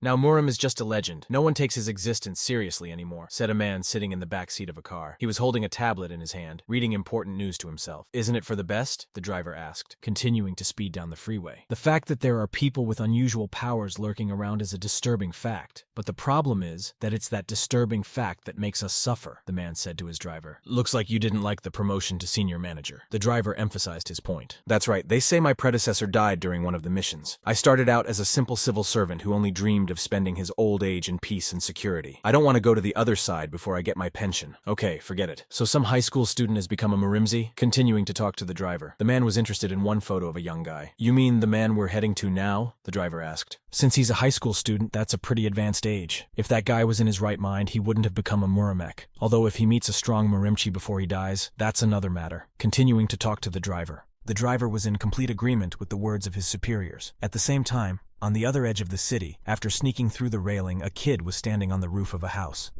Now Murim is just a legend. No one takes his existence seriously anymore, said a man sitting in the back seat of a car. He was holding a tablet in his hand, reading important news to himself. Isn't it for the best? The driver asked, continuing to speed down the freeway. The fact that there are people with unusual powers lurking around is a disturbing fact. But the problem is that it's that disturbing fact that makes us suffer, the man said to his driver. Looks like you didn't like the promotion to senior manager. The driver emphasized his point. That's right, they say my predecessor died during one of the missions. I started out as a simple civil servant who only dreamed of spending his old age in peace and security. I don't want to go to the other side before I get my pension. Okay, forget it. So some high school student has become a Murimzi? Continuing to talk to the driver. The man was interested in one photo of a young guy. You mean the man we're heading to now? The driver asked. Since he's a high school student, that's a pretty advanced age. If that guy was in his right mind, he wouldn't have become a Murimek. Although if he meets a strong Murimchi before he dies, that's another matter. Continuing to talk to the driver. The driver was in complete agreement with the words of his superiors. At the same time, on the other edge of the city, after sneaking through the railing, a kid was standing on the roof of a house.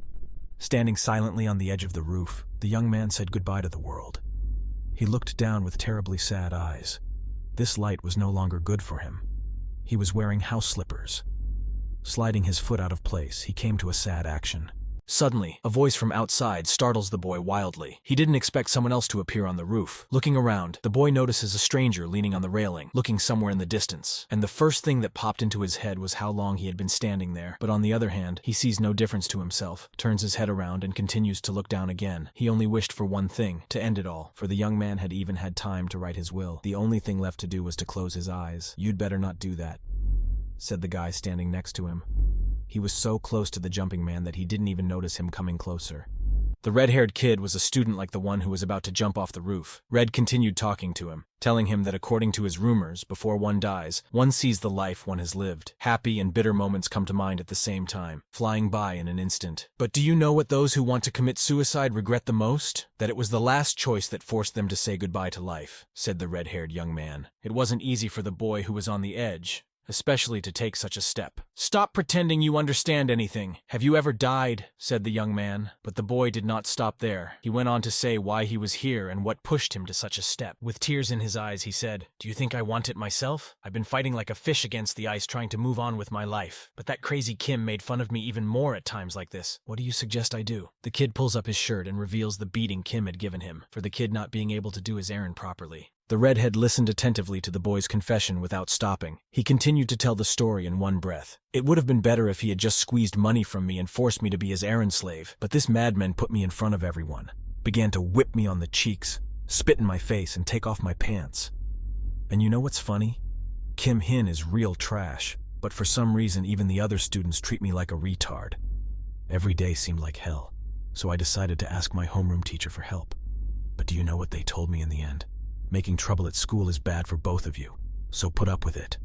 Standing silently on the edge of the roof, the young man said goodbye to the world. He looked down with terribly sad eyes. This light was no longer good for him. He was wearing house slippers. Sliding his foot out of place, he came to a sad action. Suddenly, a voice from outside startles the boy wildly. He didn't expect someone else to appear on the roof. Looking around, the boy notices a stranger leaning on the railing, looking somewhere in the distance. And the first thing that popped into his head was how long he had been standing there. But on the other hand, he sees no difference to himself, turns his head around and continues to look down again. He only wished for one thing, to end it all, for the young man had even had time to write his will. The only thing left to do was to close his eyes. You'd better not do that, said the guy standing next to him. He was so close to the jumping man that he didn't even notice him coming closer. The red-haired kid was a student like the one who was about to jump off the roof. Red continued talking to him, telling him that according to his rumors, before one dies, one sees the life one has lived. Happy and bitter moments come to mind at the same time, flying by in an instant. But do you know what those who want to commit suicide regret the most? That it was the last choice that forced them to say goodbye to life, said the red-haired young man. It wasn't easy for the boy who was on the edge, especially to take such a step. Stop pretending you understand anything. Have you ever died? Said the young man. But the boy did not stop there. He went on to say why he was here and what pushed him to such a step. With tears in his eyes, he said, Do you think I want it myself? I've been fighting like a fish against the ice trying to move on with my life. But that crazy Kim made fun of me even more at times like this. What do you suggest I do? The kid pulls up his shirt and reveals the beating Kim had given him for the kid not being able to do his errand properly. The redhead listened attentively to the boy's confession without stopping. He continued to tell the story in one breath. It would have been better if he had just squeezed money from me and forced me to be his errand slave, but this madman put me in front of everyone, began to whip me on the cheeks, spit in my face, and take off my pants. And you know what's funny? Kim Hin is real trash, but for some reason even the other students treat me like a retard. Every day seemed like hell, so I decided to ask my homeroom teacher for help. But do you know what they told me in the end? Making trouble at school is bad for both of you, so put up with it,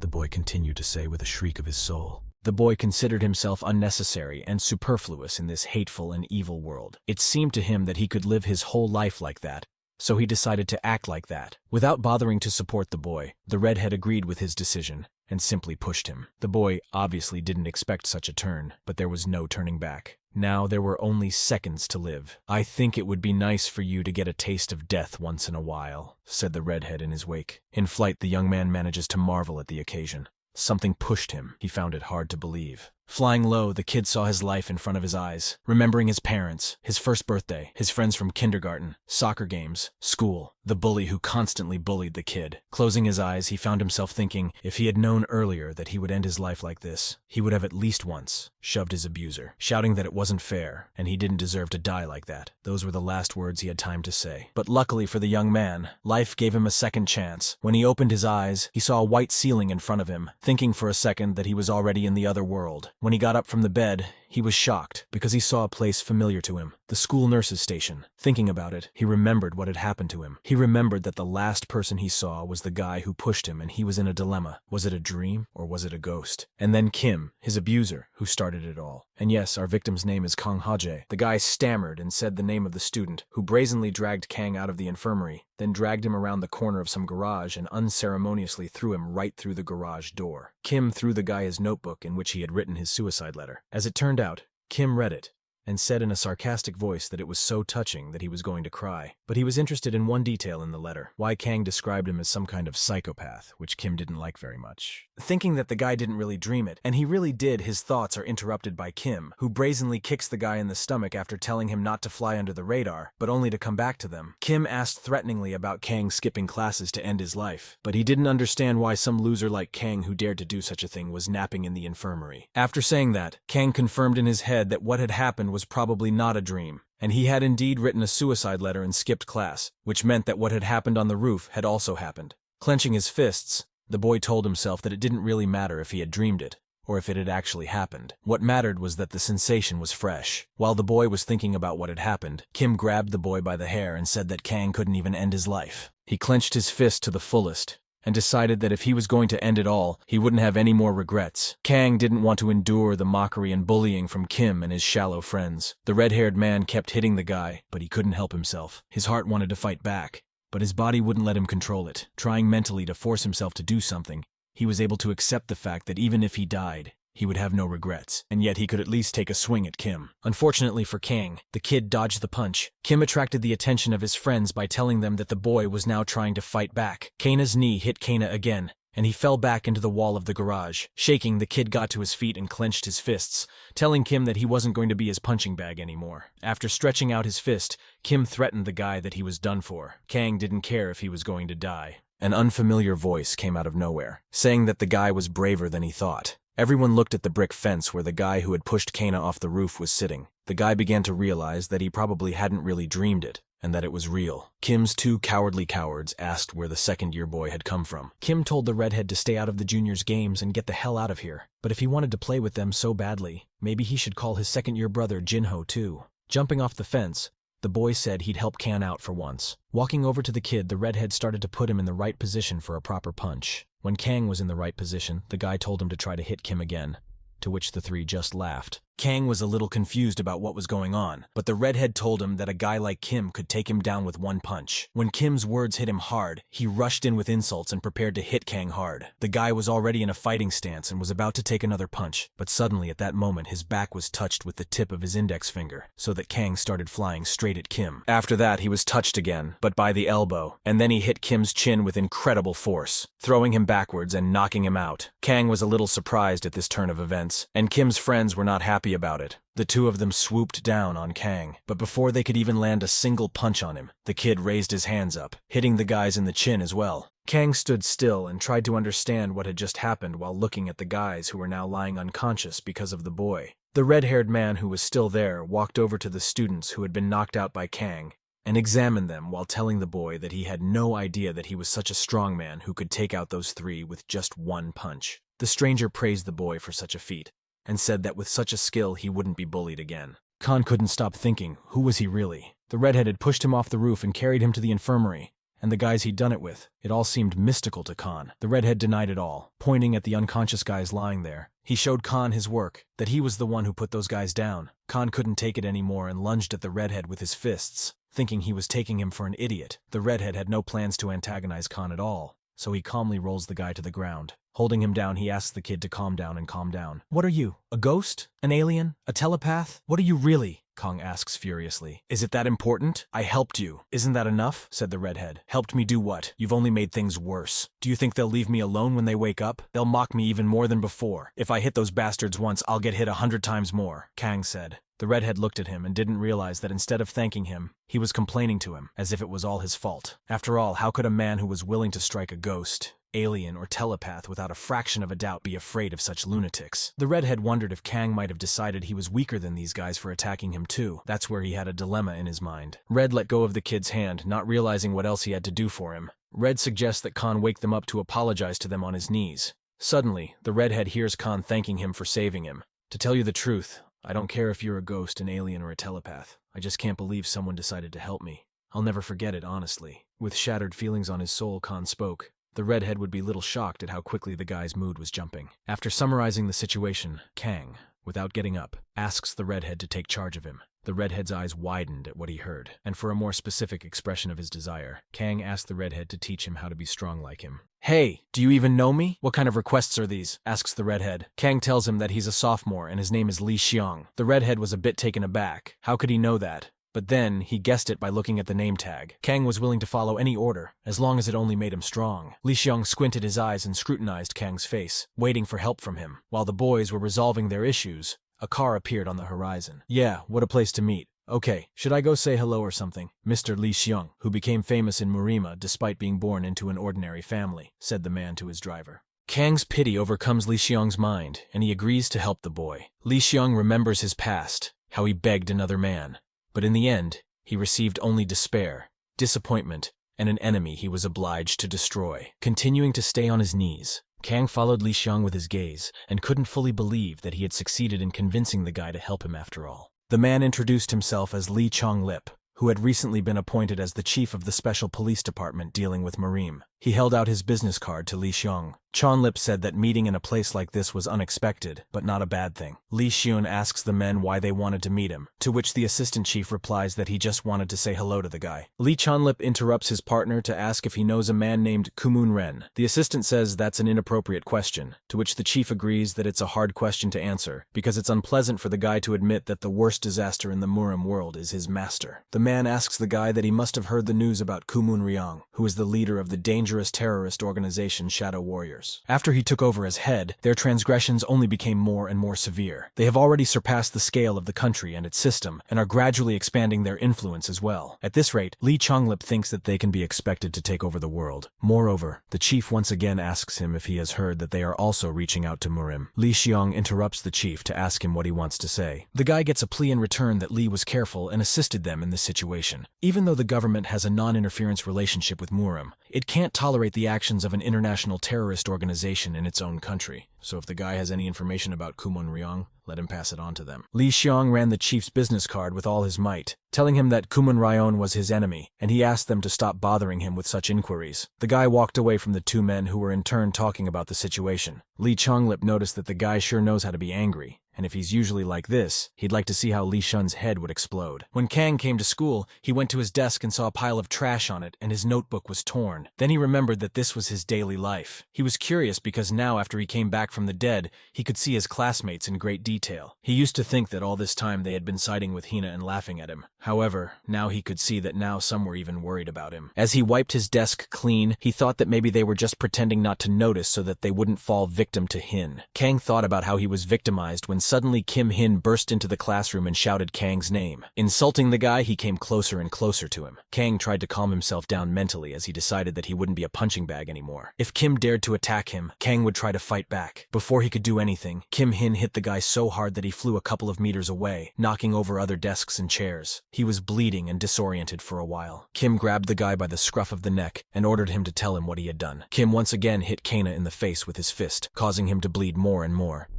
the boy continued to say with a shriek of his soul. The boy considered himself unnecessary and superfluous in this hateful and evil world. It seemed to him that he could live his whole life like that, so he decided to act like that. Without bothering to support the boy, the redhead agreed with his decision and simply pushed him. The boy obviously didn't expect such a turn, but there was no turning back. Now there were only seconds to live. I think it would be nice for you to get a taste of death once in a while, said the redhead in his wake. In flight, the young man manages to marvel at the occasion. Something pushed him. He found it hard to believe. Flying low, the kid saw his life in front of his eyes, remembering his parents, his first birthday, his friends from kindergarten, soccer games, school, the bully who constantly bullied the kid. Closing his eyes, he found himself thinking if he had known earlier that he would end his life like this, he would have at least once shoved his abuser, shouting that it wasn't fair and he didn't deserve to die like that. Those were the last words he had time to say. But luckily for the young man, life gave him a second chance. When he opened his eyes, he saw a white ceiling in front of him, thinking for a second that he was already in the other world. When he got up from the bed, he was shocked because he saw a place familiar to him, the school nurse's station. Thinking about it, he remembered what had happened to him. He remembered that the last person he saw was the guy who pushed him, and he was in a dilemma. Was it a dream or was it a ghost? And then Kim, his abuser, who started it all. And yes, our victim's name is Kang Hajae. The guy stammered and said the name of the student, who brazenly dragged Kang out of the infirmary, then dragged him around the corner of some garage and unceremoniously threw him right through the garage door. Kim threw the guy his notebook in which he had written his suicide letter. As it turned out, Kim read it, and said in a sarcastic voice that it was so touching that he was going to cry. But he was interested in one detail in the letter, why Kang described him as some kind of psychopath, which Kim didn't like very much. Thinking that the guy didn't really dream it, and he really did, his thoughts are interrupted by Kim, who brazenly kicks the guy in the stomach after telling him not to fly under the radar, but only to come back to them. Kim asked threateningly about Kang skipping classes to end his life, but he didn't understand why some loser like Kang who dared to do such a thing was napping in the infirmary. After saying that, Kang confirmed in his head that what had happened was probably not a dream, and he had indeed written a suicide letter and skipped class, which meant that what had happened on the roof had also happened. Clenching his fists, the boy told himself that it didn't really matter if he had dreamed it, or if it had actually happened. What mattered was that the sensation was fresh. While the boy was thinking about what had happened, Kim grabbed the boy by the hair and said that Kang couldn't even end his life. He clenched his fist to the fullest, and decided that if he was going to end it all, he wouldn't have any more regrets. Kang didn't want to endure the mockery and bullying from Kim and his shallow friends. The red-haired man kept hitting the guy, but he couldn't help himself. His heart wanted to fight back, but his body wouldn't let him control it. Trying mentally to force himself to do something, he was able to accept the fact that even if he died, he would have no regrets, and yet he could at least take a swing at Kim. Unfortunately for Kang, the kid dodged the punch. Kim attracted the attention of his friends by telling them that the boy was now trying to fight back. Kana's knee hit Kana again, and he fell back into the wall of the garage. Shaking, the kid got to his feet and clenched his fists, telling Kim that he wasn't going to be his punching bag anymore. After stretching out his fist, Kim threatened the guy that he was done for. Kang didn't care if he was going to die. An unfamiliar voice came out of nowhere, saying that the guy was braver than he thought. Everyone looked at the brick fence where the guy who had pushed Kana off the roof was sitting. The guy began to realize that he probably hadn't really dreamed it, and that it was real. Kim's two cowardly cowards asked where the second-year boy had come from. Kim told the redhead to stay out of the juniors' games and get the hell out of here. But if he wanted to play with them so badly, maybe he should call his second-year brother Jinho too. Jumping off the fence, the boy said he'd help Kan out for once. Walking over to the kid, the redhead started to put him in the right position for a proper punch. When Kang was in the right position, the guy told him to try to hit Kim again, to which the three just laughed. Kang was a little confused about what was going on, but the redhead told him that a guy like Kim could take him down with one punch. When Kim's words hit him hard, he rushed in with insults and prepared to hit Kang hard. The guy was already in a fighting stance and was about to take another punch, but suddenly at that moment his back was touched with the tip of his index finger, so that Kang started flying straight at Kim. After that he was touched again, but by the elbow, and then he hit Kim's chin with incredible force, throwing him backwards and knocking him out. Kang was a little surprised at this turn of events, and Kim's friends were not happy about it. The two of them swooped down on Kang, but before they could even land a single punch on him, the kid raised his hands up, hitting the guys in the chin as well. Kang stood still and tried to understand what had just happened while looking at the guys who were now lying unconscious because of the boy. The red-haired man who was still there walked over to the students who had been knocked out by Kang and examined them while telling the boy that he had no idea that he was such a strong man who could take out those three with just one punch. The stranger praised the boy for such a feat, and said that with such a skill he wouldn't be bullied again. Kan couldn't stop thinking, who was he really? The redhead had pushed him off the roof and carried him to the infirmary, and the guys he'd done it with. It all seemed mystical to Kan. The redhead denied it all, pointing at the unconscious guys lying there. He showed Kan his work, that he was the one who put those guys down. Kan couldn't take it anymore and lunged at the redhead with his fists, thinking he was taking him for an idiot. The redhead had no plans to antagonize Kan at all, so he calmly rolls the guy to the ground. Holding him down, he asks the kid to calm down and calm down. What are you? A ghost? An alien? A telepath? What are you really? Kang asks furiously. Is it that important? I helped you. Isn't that enough? Said the redhead. Helped me do what? You've only made things worse. Do you think they'll leave me alone when they wake up? They'll mock me even more than before. If I hit those bastards once, I'll get hit 100 times more, Kang said. The redhead looked at him and didn't realize that instead of thanking him, he was complaining to him, as if it was all his fault. After all, how could a man who was willing to strike a ghost, alien, or telepath without a fraction of a doubt be afraid of such lunatics? The redhead wondered if Kang might have decided he was weaker than these guys for attacking him too. That's where he had a dilemma in his mind. Red let go of the kid's hand, not realizing what else he had to do for him. Red suggests that Kan wake them up to apologize to them on his knees. Suddenly, the redhead hears Kan thanking him for saving him. To tell you the truth, I don't care if you're a ghost, an alien, or a telepath. I just can't believe someone decided to help me. I'll never forget it, honestly. With shattered feelings on his soul, Kan spoke. The redhead would be little shocked at how quickly the guy's mood was jumping. After summarizing the situation, Kang, without getting up, asks the redhead to take charge of him. The redhead's eyes widened at what he heard, and for a more specific expression of his desire, Kang asked the redhead to teach him how to be strong like him. "Hey, do you even know me? What kind of requests are these?" asks the redhead. Kang tells him that he's a sophomore and his name is Li Xiang. The redhead was a bit taken aback. How could he know that? But then, he guessed it by looking at the name tag. Kang was willing to follow any order, as long as it only made him strong. Li Xiang squinted his eyes and scrutinized Kang's face, waiting for help from him. While the boys were resolving their issues, a car appeared on the horizon. "Yeah, what a place to meet. Okay, should I go say hello or something?" Mr. Li Xiang, who became famous in Murima despite being born into an ordinary family, said the man to his driver. Kang's pity overcomes Li Xiang's mind, and he agrees to help the boy. Li Xiang remembers his past, how he begged another man. But in the end, he received only despair, disappointment, and an enemy he was obliged to destroy. Continuing to stay on his knees, Kang followed Li Xiang with his gaze and couldn't fully believe that he had succeeded in convincing the guy to help him after all. The man introduced himself as Li Chonglip, who had recently been appointed as the chief of the special police department dealing with Murim. He held out his business card to Li Xiang. Chonlip said that meeting in a place like this was unexpected, but not a bad thing. Li Xiang asks the men why they wanted to meet him, to which the assistant chief replies that he just wanted to say hello to the guy. Li Chonlip interrupts his partner to ask if he knows a man named Kumun Ren. The assistant says that's an inappropriate question, to which the chief agrees that it's a hard question to answer, because it's unpleasant for the guy to admit that the worst disaster in the Murim world is his master. The man asks the guy that he must have heard the news about Kumun Ryong, who is the leader of the dangerous terrorist organization Shadow Warriors. After he took over as head, their transgressions only became more and more severe. They have already surpassed the scale of the country and its system, and are gradually expanding their influence as well. At this rate, Li Chonglip thinks that they can be expected to take over the world. Moreover, the chief once again asks him if he has heard that they are also reaching out to Murim. Li Xiang interrupts the chief to ask him what he wants to say. The guy gets a plea in return that Li was careful and assisted them in this situation. Even though the government has a non-interference relationship with Murim, it can't tolerate the actions of an international terrorist organization in its own country. So if the guy has any information about Kumun Ryong, let him pass it on to them. Li Xiang ran the chief's business card with all his might, telling him that Kumun Ryon was his enemy, and he asked them to stop bothering him with such inquiries. The guy walked away from the two men who were in turn talking about the situation. Li Chonglip noticed that the guy sure knows how to be angry, and if he's usually like this, he'd like to see how Li Shun's head would explode. When Kang came to school, he went to his desk and saw a pile of trash on it, and his notebook was torn. Then he remembered that this was his daily life. He was curious because now, after he came back from the dead, he could see his classmates in great detail. He used to think that all this time they had been siding with Hina and laughing at him. However, now he could see that now some were even worried about him. As he wiped his desk clean, he thought that maybe they were just pretending not to notice so that they wouldn't fall victim to Hin. Kang thought about how he was victimized when suddenly Kim Hin burst into the classroom and shouted Kang's name. Insulting the guy, he came closer and closer to him. Kang tried to calm himself down mentally as he decided that he wouldn't be a punching bag anymore. If Kim dared to attack him, Kang would try to fight back. Before he could do anything, Kim Hin hit the guy so hard that he flew a couple of meters away, knocking over other desks and chairs. He was bleeding and disoriented for a while. Kim grabbed the guy by the scruff of the neck and ordered him to tell him what he had done. Kim once again hit Kana in the face with his fist, causing him to bleed more and more.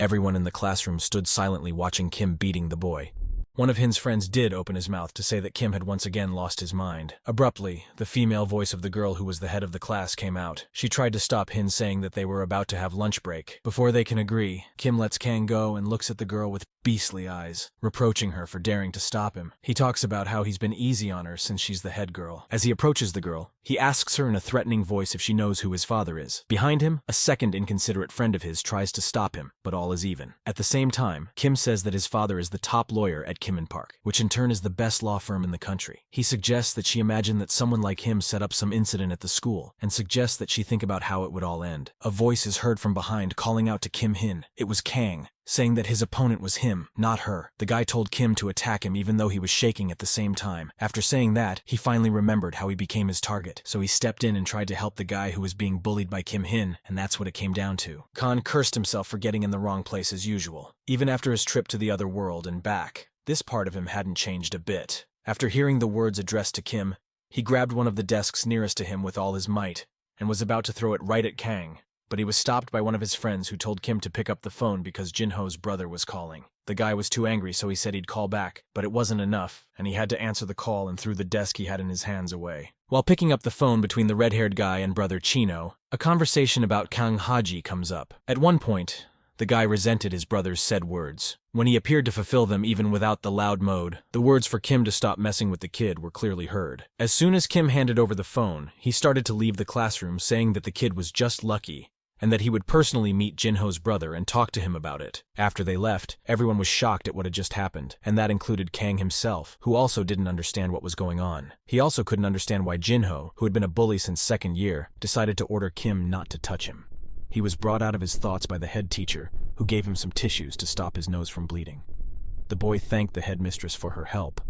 Everyone in the classroom stood silently watching Kim beating the boy. One of Hin's friends did open his mouth to say that Kim had once again lost his mind. Abruptly, the female voice of the girl who was the head of the class came out. She tried to stop Hin, saying that they were about to have lunch break. Before they can agree, Kim lets Kang go and looks at the girl with beastly eyes, reproaching her for daring to stop him. He talks about how he's been easy on her since she's the head girl. As he approaches the girl, he asks her in a threatening voice if she knows who his father is. Behind him, a second inconsiderate friend of his tries to stop him, but all is even. At the same time, Kim says that his father is the top lawyer at Kim and Park, which in turn is the best law firm in the country. He suggests that she imagine that someone like him set up some incident at the school, and suggests that she think about how it would all end. A voice is heard from behind calling out to Kim Hin. It was Kang, saying that his opponent was him, not her. The guy told Kim to attack him even though he was shaking at the same time. After saying that, he finally remembered how he became his target, so he stepped in and tried to help the guy who was being bullied by Kim Hin, and that's what it came down to. Khan cursed himself for getting in the wrong place as usual. Even after his trip to the other world and back, this part of him hadn't changed a bit. After hearing the words addressed to Kim, he grabbed one of the desks nearest to him with all his might, and was about to throw it right at Kang. But he was stopped by one of his friends who told Kim to pick up the phone because Jinho's brother was calling. The guy was too angry, so he said he'd call back, but it wasn't enough, and he had to answer the call and threw the desk he had in his hands away. While picking up the phone between the red-haired guy and brother Chino, a conversation about Kang Haji comes up. At one point, The guy resented his brother's said words. When he appeared to fulfill them even without the loud mode, the words for Kim to stop messing with the kid were clearly heard. As soon as Kim handed over the phone, he started to leave the classroom saying that the kid was just lucky, and that he would personally meet Jinho's brother and talk to him about it. After they left, everyone was shocked at what had just happened, and that included Kang himself, who also didn't understand what was going on. He also couldn't understand why Jinho, who had been a bully since second year, decided to order Kim not to touch him. He was brought out of his thoughts by the head teacher, who gave him some tissues to stop his nose from bleeding. The boy thanked the headmistress for her help,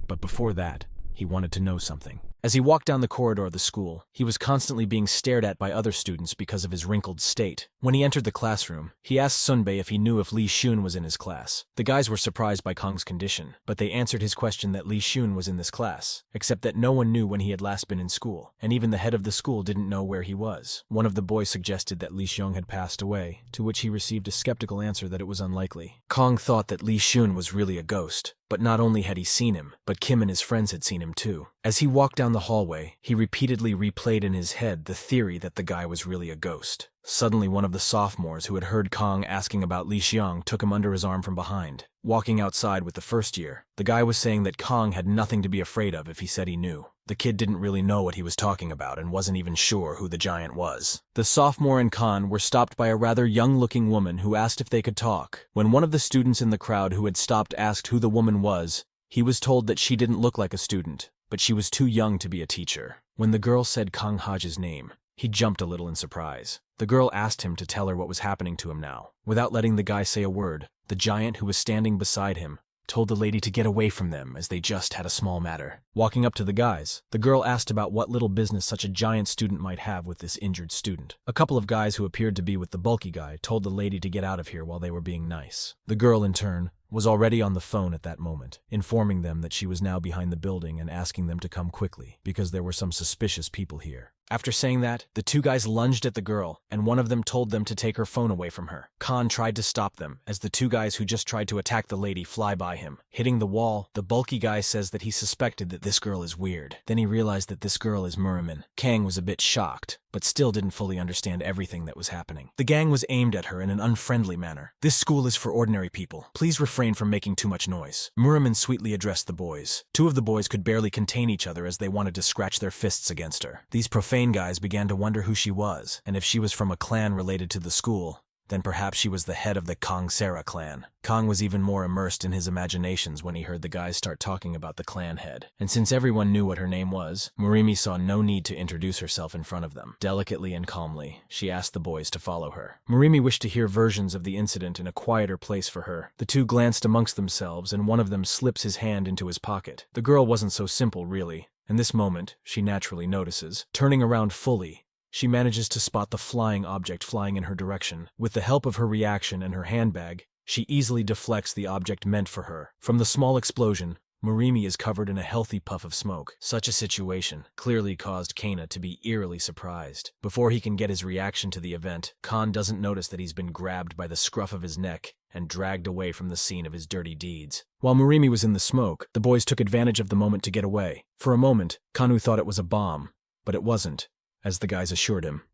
but before that, he wanted to know something. As he walked down the corridor of the school, he was constantly being stared at by other students because of his wrinkled state. When he entered the classroom, he asked Sunbae if he knew if Lee Shun was in his class. The guys were surprised by Kang's condition, but they answered his question that Lee Shun was in this class, except that no one knew when he had last been in school, and even the head of the school didn't know where he was. One of the boys suggested that Lee Xiong had passed away, to which he received a skeptical answer that it was unlikely. Kang thought that Lee Shun was really a ghost. But not only had he seen him, but Kim and his friends had seen him too. As he walked down the hallway, he repeatedly replayed in his head the theory that the guy was really a ghost. Suddenly, one of the sophomores who had heard Kang asking about Li Xiang took him under his arm from behind. Walking outside with the first year, the guy was saying that Kang had nothing to be afraid of if he said he knew. The kid didn't really know what he was talking about and wasn't even sure who the giant was. The sophomore and Khan were stopped by a rather young-looking woman who asked if they could talk. When one of the students in the crowd who had stopped asked who the woman was, he was told that she didn't look like a student, but she was too young to be a teacher. When the girl said Kang Haj's name, he jumped a little in surprise. The girl asked him to tell her what was happening to him now. Without letting the guy say a word, the giant who was standing beside him told the lady to get away from them as they just had a small matter. Walking up to the guys, the girl asked about what little business such a giant student might have with this injured student. A couple of guys who appeared to be with the bulky guy told the lady to get out of here while they were being nice. The girl, in turn, was already on the phone at that moment, informing them that she was now behind the building and asking them to come quickly, because there were some suspicious people here. After saying that, the two guys lunged at the girl, and one of them told them to take her phone away from her. Khan tried to stop them, as the two guys who just tried to attack the lady fly by him. Hitting the wall, the bulky guy says that he suspected that this girl is weird. Then he realized that this girl is Murimin. Kang was a bit shocked, but still didn't fully understand everything that was happening. The gang was aimed at her in an unfriendly manner. "This school is for ordinary people. Please refrain from making too much noise." Murimin sweetly addressed the boys. Two of the boys could barely contain each other as they wanted to scratch their fists against her. These profane guys began to wonder who she was, and if she was from a clan related to the school, then perhaps she was the head of the Kang Sera clan. Kang was even more immersed in his imaginations when he heard the guys start talking about the clan head. And since everyone knew what her name was, Murimi saw no need to introduce herself in front of them. Delicately and calmly, she asked the boys to follow her. Murimi wished to hear versions of the incident in a quieter place for her. The two glanced amongst themselves, and one of them slips his hand into his pocket. The girl wasn't so simple, really. In this moment, she naturally notices. Turning around fully, she manages to spot the flying object flying in her direction. With the help of her reaction and her handbag, she easily deflects the object meant for her. From the small explosion, Murimi is covered in a healthy puff of smoke. Such a situation clearly caused Kana to be eerily surprised. Before he can get his reaction to the event, Khan doesn't notice that he's been grabbed by the scruff of his neck and dragged away from the scene of his dirty deeds. While Murimi was in the smoke, the boys took advantage of the moment to get away. For a moment, Kanu thought it was a bomb, but it wasn't, as the guys assured him.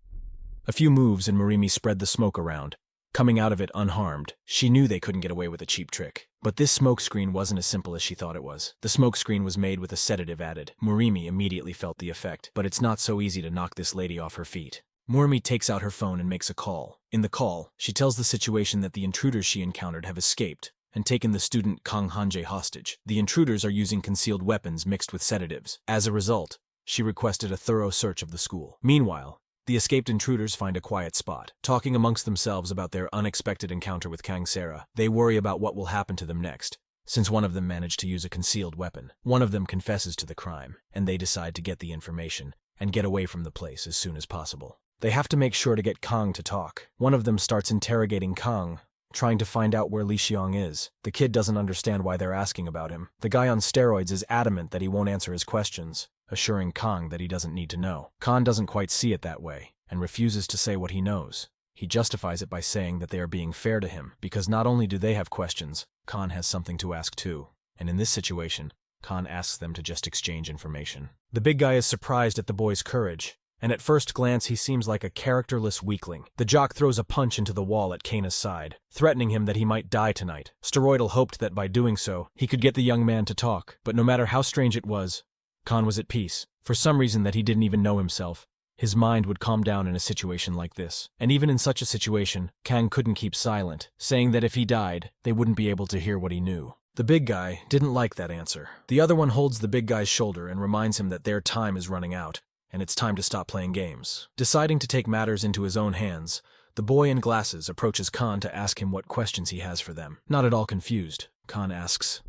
A few moves and Murimi spread the smoke around, coming out of it unharmed. She knew they couldn't get away with a cheap trick. But this smoke screen wasn't as simple as she thought it was. The smoke screen was made with a sedative added. Murimi immediately felt the effect, but it's not so easy to knock this lady off her feet. Murimi takes out her phone and makes a call. In the call, she tells the situation that the intruders she encountered have escaped and taken the student Kang Hanje hostage. The intruders are using concealed weapons mixed with sedatives. As a result, she requested a thorough search of the school. Meanwhile, the escaped intruders find a quiet spot. Talking amongst themselves about their unexpected encounter with Kang Sera, they worry about what will happen to them next, since one of them managed to use a concealed weapon. One of them confesses to the crime, and they decide to get the information and get away from the place as soon as possible. They have to make sure to get Kang to talk. One of them starts interrogating Kang, trying to find out where Li Xiong is. The kid doesn't understand why they're asking about him. The guy on steroids is adamant that he won't answer his questions, assuring Kang that he doesn't need to know. Khan doesn't quite see it that way, and refuses to say what he knows. He justifies it by saying that they are being fair to him, because not only do they have questions, Khan has something to ask too. And in this situation, Khan asks them to just exchange information. The big guy is surprised at the boy's courage, and at first glance he seems like a characterless weakling. The jock throws a punch into the wall at Kana's side, threatening him that he might die tonight. Steroidal hoped that by doing so, he could get the young man to talk, but no matter how strange it was, Khan was at peace. For some reason that he didn't even know himself, his mind would calm down in a situation like this. And even in such a situation, Kang couldn't keep silent, saying that if he died, they wouldn't be able to hear what he knew. The big guy didn't like that answer. The other one holds the big guy's shoulder and reminds him that their time is running out, and it's time to stop playing games. Deciding to take matters into his own hands, the boy in glasses approaches Khan to ask him what questions he has for them. Not at all confused, Khan asks,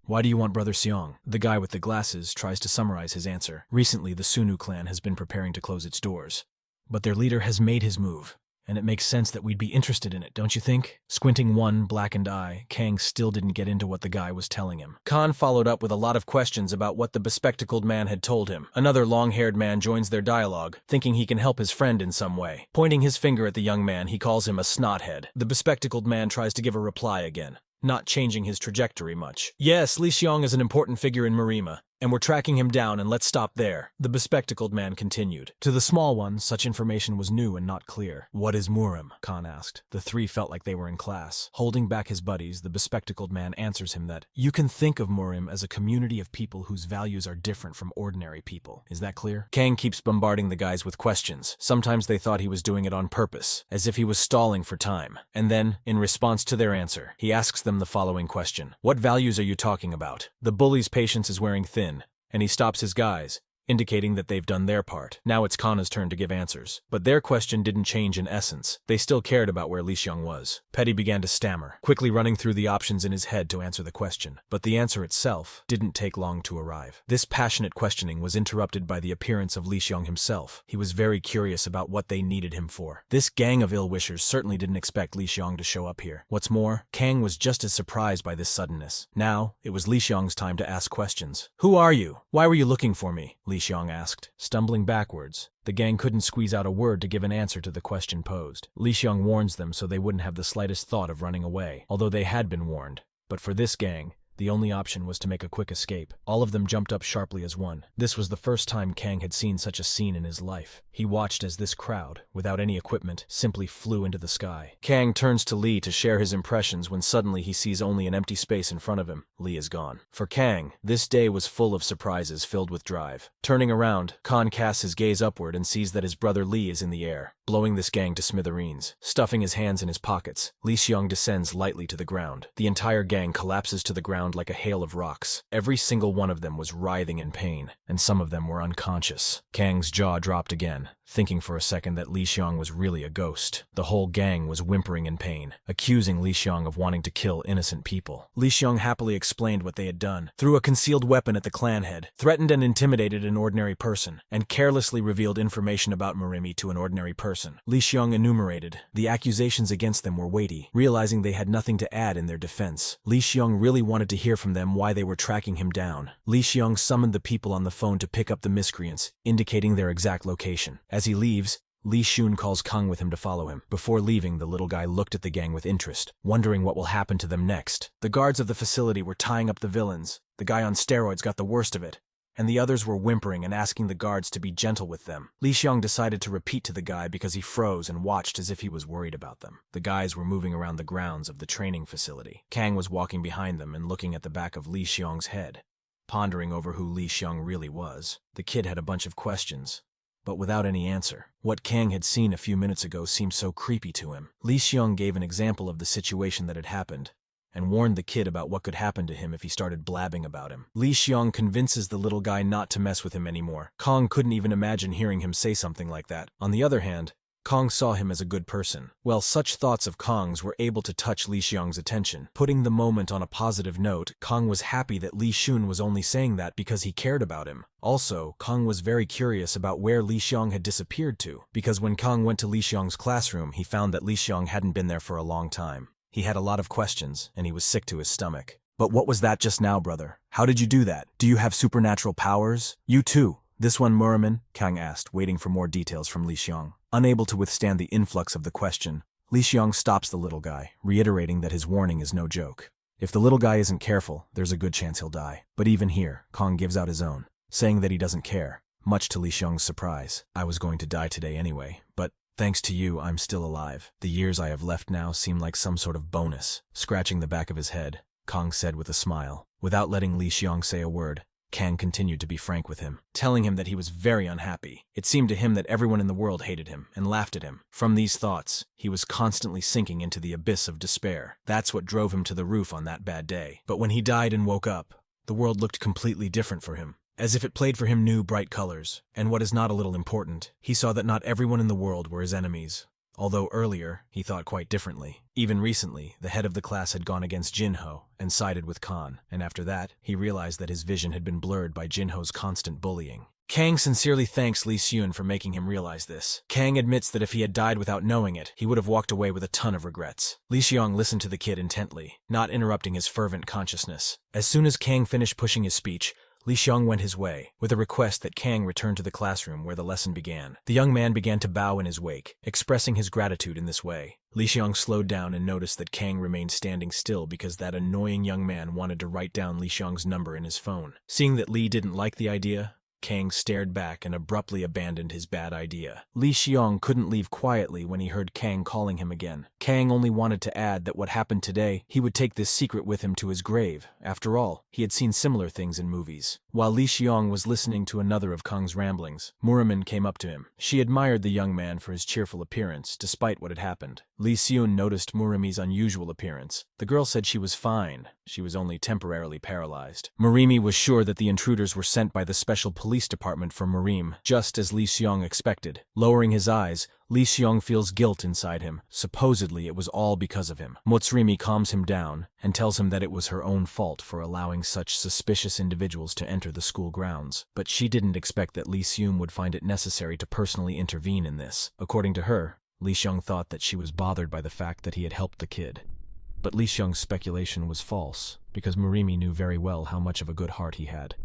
"Why do you want Brother Seong?" The guy with the glasses tries to summarize his answer. Recently, the Sunu clan has been preparing to close its doors, but their leader has made his move, and it makes sense that we'd be interested in it, don't you think? Squinting one blackened eye, Kang still didn't get into what the guy was telling him. Khan followed up with a lot of questions about what the bespectacled man had told him. Another long-haired man joins their dialogue, thinking he can help his friend in some way. Pointing his finger at the young man, he calls him a snothead. The bespectacled man tries to give a reply again, not changing his trajectory much. "Yes, Li Xiong is an important figure in Marima, and we're tracking him down, and let's stop there," the bespectacled man continued. To the small ones, such information was new and not clear. "What is Murim?" Khan asked. The three felt like they were in class. Holding back his buddies, the bespectacled man answers him that, "You can think of Murim as a community of people whose values are different from ordinary people. Is that clear?" Kang keeps bombarding the guys with questions. Sometimes they thought he was doing it on purpose, as if he was stalling for time. And then, in response to their answer, he asks them the following question. "What values are you talking about?" The bully's patience is wearing thin, and he stops his guys, indicating that they've done their part. Now it's Kana's turn to give answers. But their question didn't change in essence. They still cared about where Li Xiong was. Petty began to stammer, quickly running through the options in his head to answer the question. But the answer itself didn't take long to arrive. This passionate questioning was interrupted by the appearance of Li Xiong himself. He was very curious about what they needed him for. This gang of ill-wishers certainly didn't expect Li Xiong to show up here. What's more, Kang was just as surprised by this suddenness. Now, it was Li Xiong's time to ask questions. "Who are you? Why were you looking for me?" Li Xiong asked. Stumbling backwards, the gang couldn't squeeze out a word to give an answer to the question posed. Li Xiong warns them so they wouldn't have the slightest thought of running away, although they had been warned. But for this gang, the only option was to make a quick escape. All of them jumped up sharply as one. This was the first time Kang had seen such a scene in his life. He watched as this crowd, without any equipment, simply flew into the sky. Kang turns to Lee to share his impressions when suddenly he sees only an empty space in front of him. Lee is gone. For Kang, this day was full of surprises filled with drive. Turning around, Khan casts his gaze upward and sees that his brother Lee is in the air, blowing this gang to smithereens. Stuffing his hands in his pockets, Li Xiong descends lightly to the ground. The entire gang collapses to the ground like a hail of rocks. Every single one of them was writhing in pain, and some of them were unconscious. Kang's jaw dropped again, thinking for a second that Li Xiong was really a ghost. The whole gang was whimpering in pain, accusing Li Xiong of wanting to kill innocent people. Li Xiong happily explained what they had done, threw a concealed weapon at the clan head, threatened and intimidated an ordinary person, and carelessly revealed information about Marimi to an ordinary person. Li Xiong enumerated. The accusations against them were weighty. Realizing they had nothing to add in their defense, Li Xiong really wanted to hear from them why they were tracking him down. Li Xiong summoned the people on the phone to pick up the miscreants, indicating their exact location. As he leaves, Li Shun calls Kang with him to follow him. Before leaving, the little guy looked at the gang with interest, wondering what will happen to them next. The guards of the facility were tying up the villains. The guy on steroids got the worst of it, and the others were whimpering and asking the guards to be gentle with them. Li Xiong decided to repeat to the guy because he froze and watched as if he was worried about them. The guys were moving around the grounds of the training facility. Kang was walking behind them and looking at the back of Li Xiong's head, pondering over who Li Xiong really was. The kid had a bunch of questions, but without any answer. What Kang had seen a few minutes ago seemed so creepy to him. Li Xiong gave an example of the situation that had happened, and warned the kid about what could happen to him if he started blabbing about him. Li Xiong convinces the little guy not to mess with him anymore. Kang couldn't even imagine hearing him say something like that. On the other hand, Kang saw him as a good person. Well, such thoughts of Kang's were able to touch Li Xiong's attention. Putting the moment on a positive note, Kang was happy that Li Shun was only saying that because he cared about him. Also, Kang was very curious about where Li Xiong had disappeared to, because when Kang went to Li Xiong's classroom, he found that Li Xiong hadn't been there for a long time. He had a lot of questions, and he was sick to his stomach. "But what was that just now, brother? How did you do that? Do you have supernatural powers?" "You too. This one, Muraman?" Kang asked, waiting for more details from Li Xiong. Unable to withstand the influx of the question, Li Xiong stops the little guy, reiterating that his warning is no joke. If the little guy isn't careful, there's a good chance he'll die. But even here, Kang gives out his own, saying that he doesn't care, much to Li Xiong's surprise. I was going to die today anyway, but thanks to you, I'm still alive. The years I have left now seem like some sort of bonus. Scratching the back of his head, Kang said with a smile. Without letting Li Xiong say a word, Kang continued to be frank with him, telling him that he was very unhappy. It seemed to him that everyone in the world hated him and laughed at him. From these thoughts, he was constantly sinking into the abyss of despair. That's what drove him to the roof on that bad day. But when he died and woke up, the world looked completely different for him, as if it played for him new, bright colors. And what is not a little important, he saw that not everyone in the world were his enemies. Although earlier, he thought quite differently. Even recently, the head of the class had gone against Jinho and sided with Khan, and after that, he realized that his vision had been blurred by Jinho's constant bullying. Kang sincerely thanks Li Xun for making him realize this. Kang admits that if he had died without knowing it, he would have walked away with a ton of regrets. Li Xiong listened to the kid intently, not interrupting his fervent consciousness. As soon as Kang finished pushing his speech, Li Xiong went his way, with a request that Kang return to the classroom where the lesson began. The young man began to bow in his wake, expressing his gratitude in this way. Li Xiong slowed down and noticed that Kang remained standing still because that annoying young man wanted to write down Li Xiong's number in his phone. Seeing that Li didn't like the idea, Kang stared back and abruptly abandoned his bad idea. Li Xiong couldn't leave quietly when he heard Kang calling him again. Kang only wanted to add that what happened today, he would take this secret with him to his grave. After all, he had seen similar things in movies. While Li Xiong was listening to another of Kang's ramblings, Murimin came up to him. She admired the young man for his cheerful appearance, despite what had happened. Li Xiun noticed Murimi's unusual appearance. The girl said she was fine. She was only temporarily paralyzed. Murimi was sure that the intruders were sent by the special police department for Murim, just as Li Xiong expected. Lowering his eyes, Li Xiong feels guilt inside him. Supposedly, it was all because of him. Mutsrimi calms him down and tells him that it was her own fault for allowing such suspicious individuals to enter the school grounds. But she didn't expect that Li Xiun would find it necessary to personally intervene in this. According to her, Li Xiong thought that she was bothered by the fact that he had helped the kid. But Li Xiong's speculation was false, because Murimi knew very well how much of a good heart he had.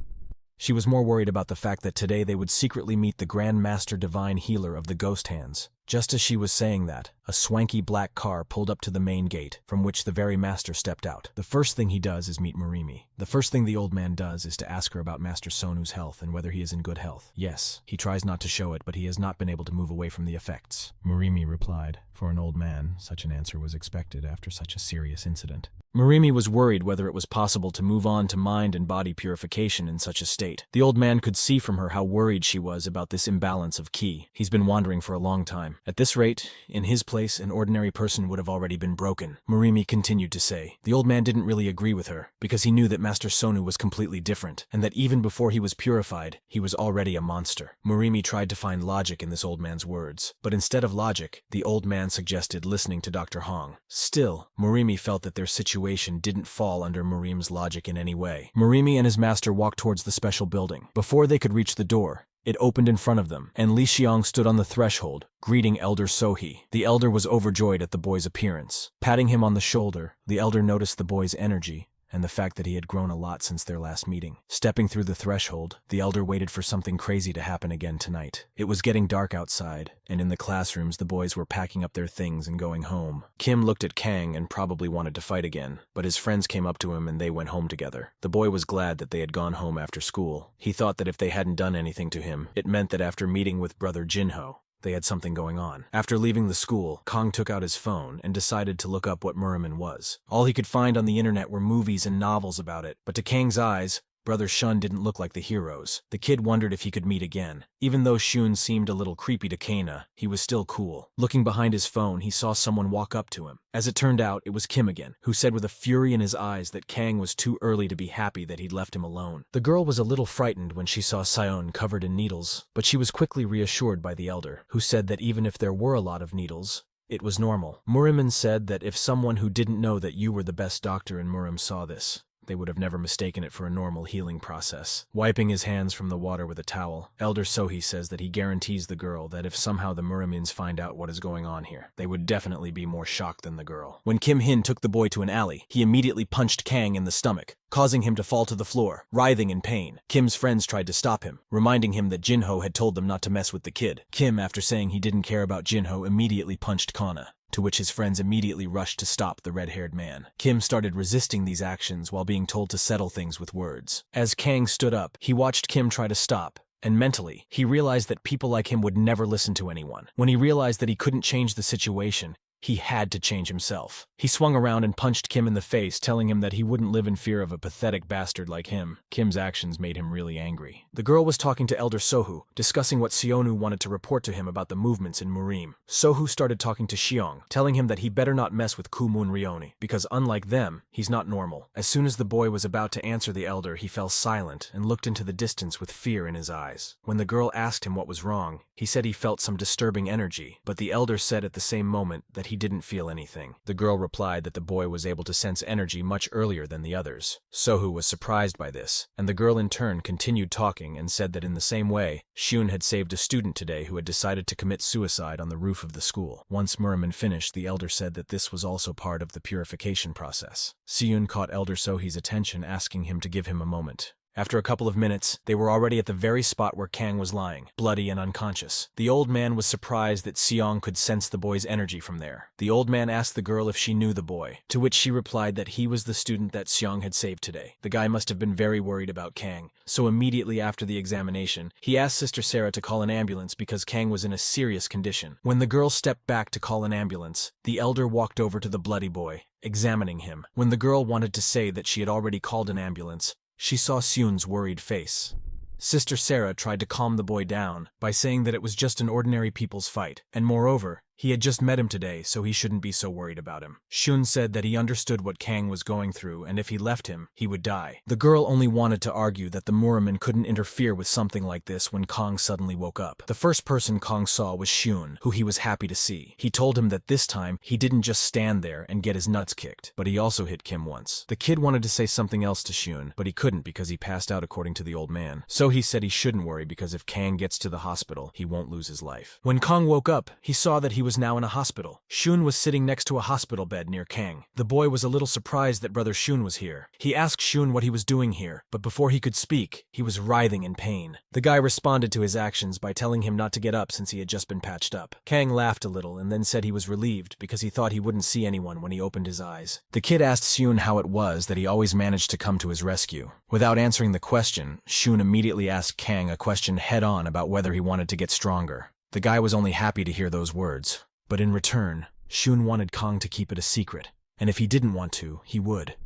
She was more worried about the fact that today they would secretly meet the Grand Master Divine Healer of the Ghost Hands. Just as she was saying that, a swanky black car pulled up to the main gate, from which the very master stepped out. The first thing he does is meet Murimi. The first thing the old man does is to ask her about Master Sonu's health and whether he is in good health. Yes, he tries not to show it, but he has not been able to move away from the effects. Murimi replied. For an old man, such an answer was expected after such a serious incident. Murimi was worried whether it was possible to move on to mind and body purification in such a state. The old man could see from her how worried she was about this imbalance of ki. He's been wandering for a long time. At this rate, in his place, an ordinary person would have already been broken. Murimi continued to say. The old man didn't really agree with her, because he knew that Master Sonu was completely different, and that even before he was purified, he was already a monster. Murimi tried to find logic in this old man's words, but instead of logic, the old man suggested listening to Dr. Hong. Still, Murimi felt that their situation didn't fall under Murim's logic in any way. Murimi and his master walked towards the special building. Before they could reach the door, it opened in front of them, and Li Xiong stood on the threshold, greeting Elder Sohi. The elder was overjoyed at the boy's appearance. Patting him on the shoulder, the elder noticed the boy's energy and the fact that he had grown a lot since their last meeting. Stepping through the threshold, the elder waited for something crazy to happen again tonight. It was getting dark outside, and in the classrooms the boys were packing up their things and going home. Kim looked at Kang and probably wanted to fight again, but his friends came up to him and they went home together. The boy was glad that they had gone home after school. He thought that if they hadn't done anything to him, it meant that after meeting with brother Jinho, they had something going on. After leaving the school, Kang took out his phone and decided to look up what Murimin was. All he could find on the internet were movies and novels about it, but to Kang's eyes, Brother Shun didn't look like the heroes. The kid wondered if he could meet again. Even though Shun seemed a little creepy to Kana, he was still cool. Looking behind his phone, he saw someone walk up to him. As it turned out, it was Kim again, who said with a fury in his eyes that Kang was too early to be happy that he'd left him alone. The girl was a little frightened when she saw Sion covered in needles, but she was quickly reassured by the elder, who said that even if there were a lot of needles, it was normal. Murimin said that if someone who didn't know that you were the best doctor in Murim saw this, they would have never mistaken it for a normal healing process. Wiping his hands from the water with a towel, Elder Sohi says that he guarantees the girl that if somehow the Murimins find out what is going on here, they would definitely be more shocked than the girl. When Kim Hin took the boy to an alley, he immediately punched Kang in the stomach, causing him to fall to the floor, writhing in pain. Kim's friends tried to stop him, reminding him that Jinho had told them not to mess with the kid. Kim, after saying he didn't care about Jinho, immediately punched Kana, to which his friends immediately rushed to stop the red-haired man. Kim started resisting these actions while being told to settle things with words. As Kang stood up, he watched Kim try to stop, And mentally, he realized that people like him would never listen to anyone. When he realized that he couldn't change the situation, he had to change himself. He swung around and punched Kim in the face, telling him that he wouldn't live in fear of a pathetic bastard like him. Kim's actions made him really angry. The girl was talking to Elder Sohu, discussing what Seonu wanted to report to him about the movements in Murim. Sohu started talking to Xiong, telling him that he better not mess with Kumun Rioni, because unlike them, he's not normal. As soon as the boy was about to answer the elder, he fell silent and looked into the distance with fear in his eyes. When the girl asked him what was wrong, he said he felt some disturbing energy, but the elder said at the same moment that he didn't feel anything. The girl replied that the boy was able to sense energy much earlier than the others. Sohu was surprised by this, and the girl in turn continued talking and said that in the same way, Shun had saved a student today who had decided to commit suicide on the roof of the school. Once Muraman finished, the elder said that this was also part of the purification process. Siyun caught Elder Sohi's attention, asking him to give him a moment. After a couple of minutes, they were already at the very spot where Kang was lying, bloody and unconscious. The old man was surprised that Seong could sense the boy's energy from there. The old man asked the girl if she knew the boy, to which she replied that he was the student that Seong had saved today. The guy must have been very worried about Kang, so immediately after the examination, he asked Sister Sarah to call an ambulance because Kang was in a serious condition. When the girl stepped back to call an ambulance, the elder walked over to the bloody boy, examining him. When the girl wanted to say that she had already called an ambulance, she saw Seun's worried face. Sister Sarah tried to calm the boy down by saying that it was just an ordinary people's fight, and moreover, he had just met him today, so he shouldn't be so worried about him. Shun said that he understood what Kang was going through, and if he left him, he would die. The girl only wanted to argue that the Muraman couldn't interfere with something like this when Kong suddenly woke up. The first person Kong saw was Shun, who he was happy to see. He told him that this time, he didn't just stand there and get his nuts kicked, but he also hit Kim once. The kid wanted to say something else to Shun, but he couldn't because he passed out according to the old man. So he said he shouldn't worry because if Kang gets to the hospital, he won't lose his life. When Kong woke up, he saw that he was now in a hospital. Shun was sitting next to a hospital bed near Kang. The boy was a little surprised that brother Shun was here. He asked Shun what he was doing here, but before he could speak, he was writhing in pain. The guy responded to his actions by telling him not to get up since he had just been patched up. Kang laughed a little and then said he was relieved because he thought he wouldn't see anyone when he opened his eyes. The kid asked Shun how it was that he always managed to come to his rescue. Without answering the question, Shun immediately asked Kang a question head-on about whether he wanted to get stronger. The guy was only happy to hear those words. But in return, Shun wanted Kong to keep it a secret, and if he didn't want to, he would.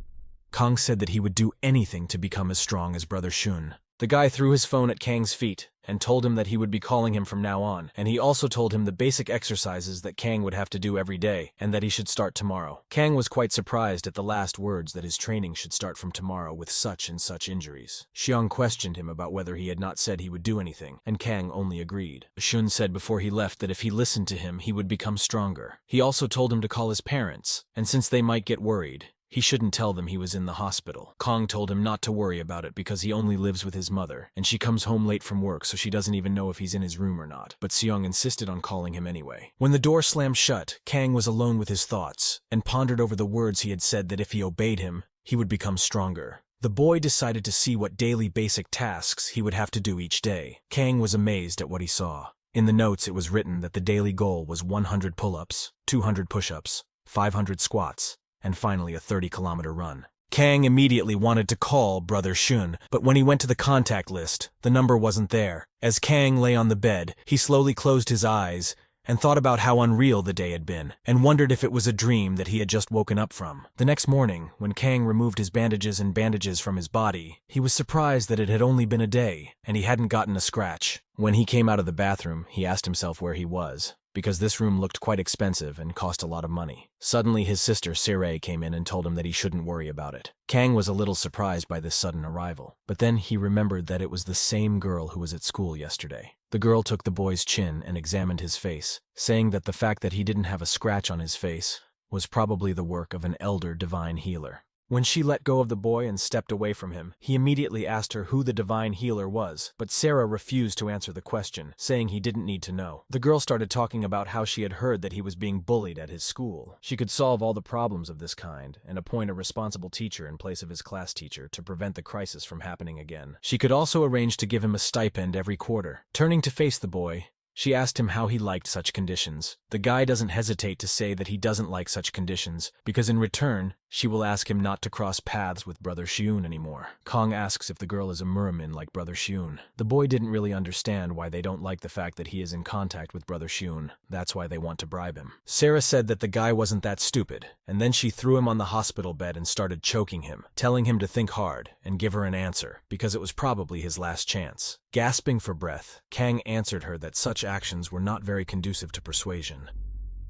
Kong said that he would do anything to become as strong as brother Shun. The guy threw his phone at Kang's feet and told him that he would be calling him from now on, and he also told him the basic exercises that Kang would have to do every day, and that he should start tomorrow. Kang was quite surprised at the last words that his training should start from tomorrow with such and such injuries. Xiong questioned him about whether he had not said he would do anything, and Kang only agreed. Shun said before he left that if he listened to him, he would become stronger. He also told him to call his parents, and since they might get worried, he shouldn't tell them he was in the hospital. Kong told him not to worry about it because he only lives with his mother, and she comes home late from work so she doesn't even know if he's in his room or not. But Seong insisted on calling him anyway. When the door slammed shut, Kang was alone with his thoughts, and pondered over the words he had said that if he obeyed him, he would become stronger. The boy decided to see what daily basic tasks he would have to do each day. Kang was amazed at what he saw. In the notes it was written that the daily goal was 100 pull-ups, 200 push-ups, 500 squats, and finally a 30-kilometer run. Kang immediately wanted to call brother Shun, but when he went to the contact list, the number wasn't there. As Kang lay on the bed, he slowly closed his eyes and thought about how unreal the day had been, and wondered if it was a dream that he had just woken up from. The next morning, when Kang removed his bandages from his body, he was surprised that it had only been a day, and he hadn't gotten a scratch. When he came out of the bathroom, he asked himself where he was, because this room looked quite expensive and cost a lot of money. Suddenly his sister Sirei came in and told him that he shouldn't worry about it. Kang was a little surprised by this sudden arrival, but then he remembered that it was the same girl who was at school yesterday. The girl took the boy's chin and examined his face, saying that the fact that he didn't have a scratch on his face was probably the work of an elder divine healer. When she let go of the boy and stepped away from him, he immediately asked her who the divine healer was, but Sarah refused to answer the question, saying he didn't need to know. The girl started talking about how she had heard that he was being bullied at his school. She could solve all the problems of this kind and appoint a responsible teacher in place of his class teacher to prevent the crisis from happening again. She could also arrange to give him a stipend every quarter. Turning to face the boy, she asked him how he liked such conditions. The guy doesn't hesitate to say that he doesn't like such conditions, because in return, she will ask him not to cross paths with Brother Xiun anymore. Kong asks if the girl is a Muramin like Brother Xiun. The boy didn't really understand why they don't like the fact that he is in contact with Brother Xiun. That's why they want to bribe him. Sarah said that the guy wasn't that stupid, and then she threw him on the hospital bed and started choking him, telling him to think hard and give her an answer, because it was probably his last chance. Gasping for breath, Kang answered her that such actions were not very conducive to persuasion.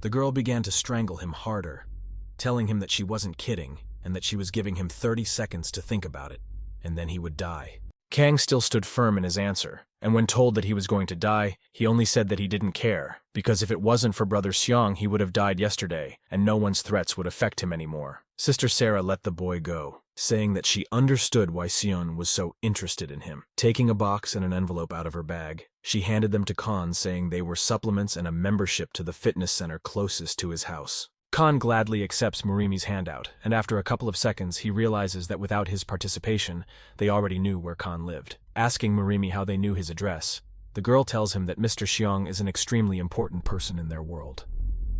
The girl began to strangle him harder, telling him that she wasn't kidding and that she was giving him 30 seconds to think about it, and then he would die. Kang still stood firm in his answer, and when told that he was going to die, he only said that he didn't care, because if it wasn't for Brother Xiang, he would have died yesterday, and no one's threats would affect him anymore. Sister Sarah let the boy go, saying that she understood why Xion was so interested in him. Taking a box and an envelope out of her bag, she handed them to Khan, saying they were supplements and a membership to the fitness center closest to his house. Khan gladly accepts Murimi's handout, and after a couple of seconds he realizes that without his participation, they already knew where Khan lived. Asking Murimi how they knew his address, the girl tells him that Mr. Xiong is an extremely important person in their world.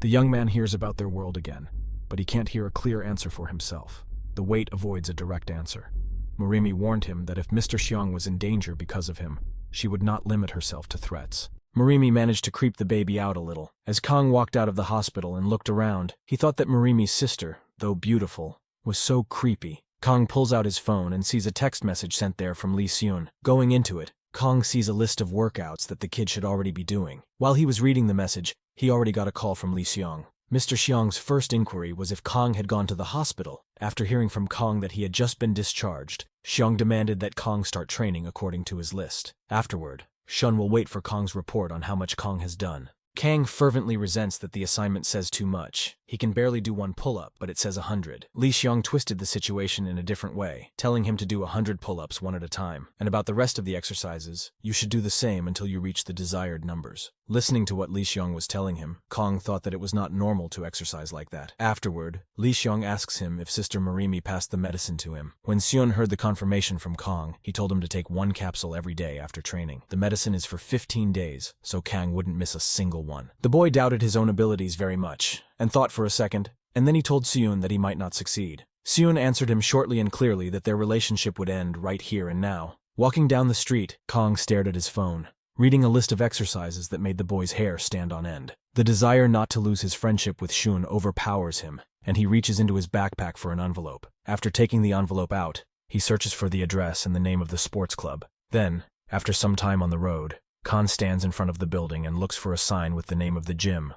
The young man hears about their world again, but he can't hear a clear answer for himself. The wait avoids a direct answer. Murimi warned him that if Mr. Xiong was in danger because of him, she would not limit herself to threats. Murimi managed to creep the baby out a little. As Kong walked out of the hospital and looked around, he thought that Murimi's sister, though beautiful, was so creepy. Kong pulls out his phone and sees a text message sent there from Lee Seun. Going into it, Kong sees a list of workouts that the kid should already be doing. While he was reading the message, he already got a call from Lee Seong. Mr. Xiong's first inquiry was if Kong had gone to the hospital. After hearing from Kong that he had just been discharged, Xiong demanded that Kong start training according to his list. Afterward, Shun will wait for Kong's report on how much Kong has done. Kang fervently resents that the assignment says too much. He can barely do one pull-up, but it says 100. Li Xiong twisted the situation in a different way, telling him to do 100 pull-ups one at a time. And about the rest of the exercises, you should do the same until you reach the desired numbers. Listening to what Li Xiong was telling him, Kong thought that it was not normal to exercise like that. Afterward, Li Xiong asks him if Sister Murimi passed the medicine to him. When Xion heard the confirmation from Kong, he told him to take 1 capsule every day after training. The medicine is for 15 days, so Kang wouldn't miss a single one. The boy doubted his own abilities very much, and thought for a second, and then he told Xion that he might not succeed. Xion answered him shortly and clearly that their relationship would end right here and now. Walking down the street, Kong stared at his phone, reading a list of exercises that made the boy's hair stand on end. The desire not to lose his friendship with Shun overpowers him, and he reaches into his backpack for an envelope. After taking the envelope out, he searches for the address and the name of the sports club. Then, after some time on the road, Khan stands in front of the building and looks for a sign with the name of the gym.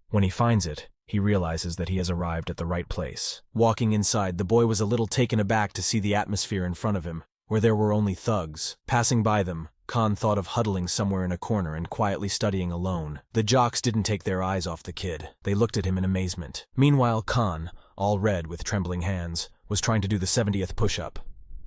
When he finds it, he realizes that he has arrived at the right place. Walking inside, the boy was a little taken aback to see the atmosphere in front of him, where there were only thugs. Passing by them, Khan thought of huddling somewhere in a corner and quietly studying alone. The jocks didn't take their eyes off the kid. They looked at him in amazement. Meanwhile, Khan, all red with trembling hands, was trying to do the 70th push-up.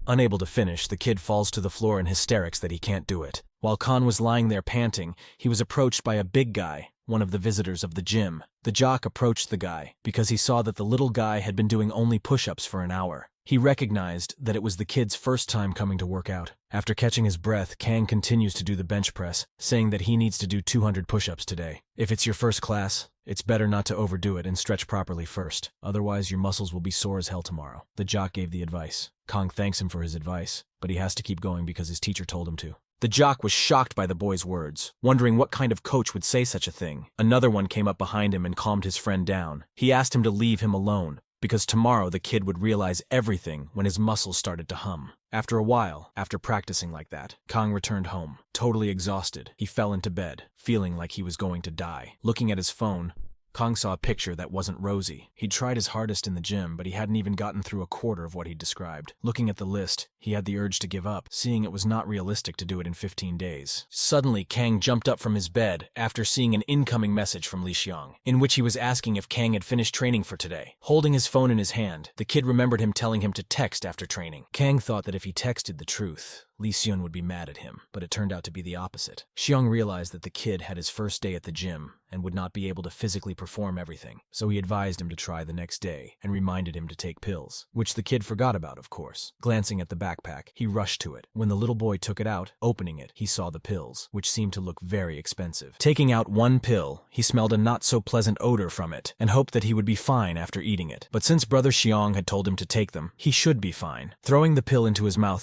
Unable to finish, the kid falls to the floor in hysterics that he can't do it. While Khan was lying there panting, he was approached by a big guy, one of the visitors of the gym. The jock approached the guy because he saw that the little guy had been doing only push-ups for an hour. He recognized that it was the kid's first time coming to work out. After catching his breath, Kang continues to do the bench press, saying that he needs to do 200 push-ups today. If it's your first class, it's better not to overdo it and stretch properly first. Otherwise, your muscles will be sore as hell tomorrow. The jock gave the advice. Kang thanks him for his advice, but he has to keep going because his teacher told him to. The jock was shocked by the boy's words, wondering what kind of coach would say such a thing. Another one came up behind him and calmed his friend down. He asked him to leave him alone, because tomorrow the kid would realize everything when his muscles started to hum. After a while, after practicing like that, Kang returned home. Totally exhausted, he fell into bed, feeling like he was going to die. Looking at his phone, Kang saw a picture that wasn't rosy. He'd tried his hardest in the gym, but he hadn't even gotten through a quarter of what he'd described. Looking at the list, he had the urge to give up, seeing it was not realistic to do it in 15 days. Suddenly, Kang jumped up from his bed after seeing an incoming message from Li Xiong, in which he was asking if Kang had finished training for today. Holding his phone in his hand, the kid remembered him telling him to text after training. Kang thought that if he texted the truth, Lee Seon would be mad at him, but it turned out to be the opposite. Xiong realized that the kid had his first day at the gym and would not be able to physically perform everything, so he advised him to try the next day and reminded him to take pills, which the kid forgot about, of course. Glancing at the backpack, he rushed to it. When the little boy took it out, opening it, he saw the pills, which seemed to look very expensive. Taking out one pill, he smelled a not-so-pleasant odor from it and hoped that he would be fine after eating it. But since Brother Xiong had told him to take them, he should be fine. Throwing the pill into his mouth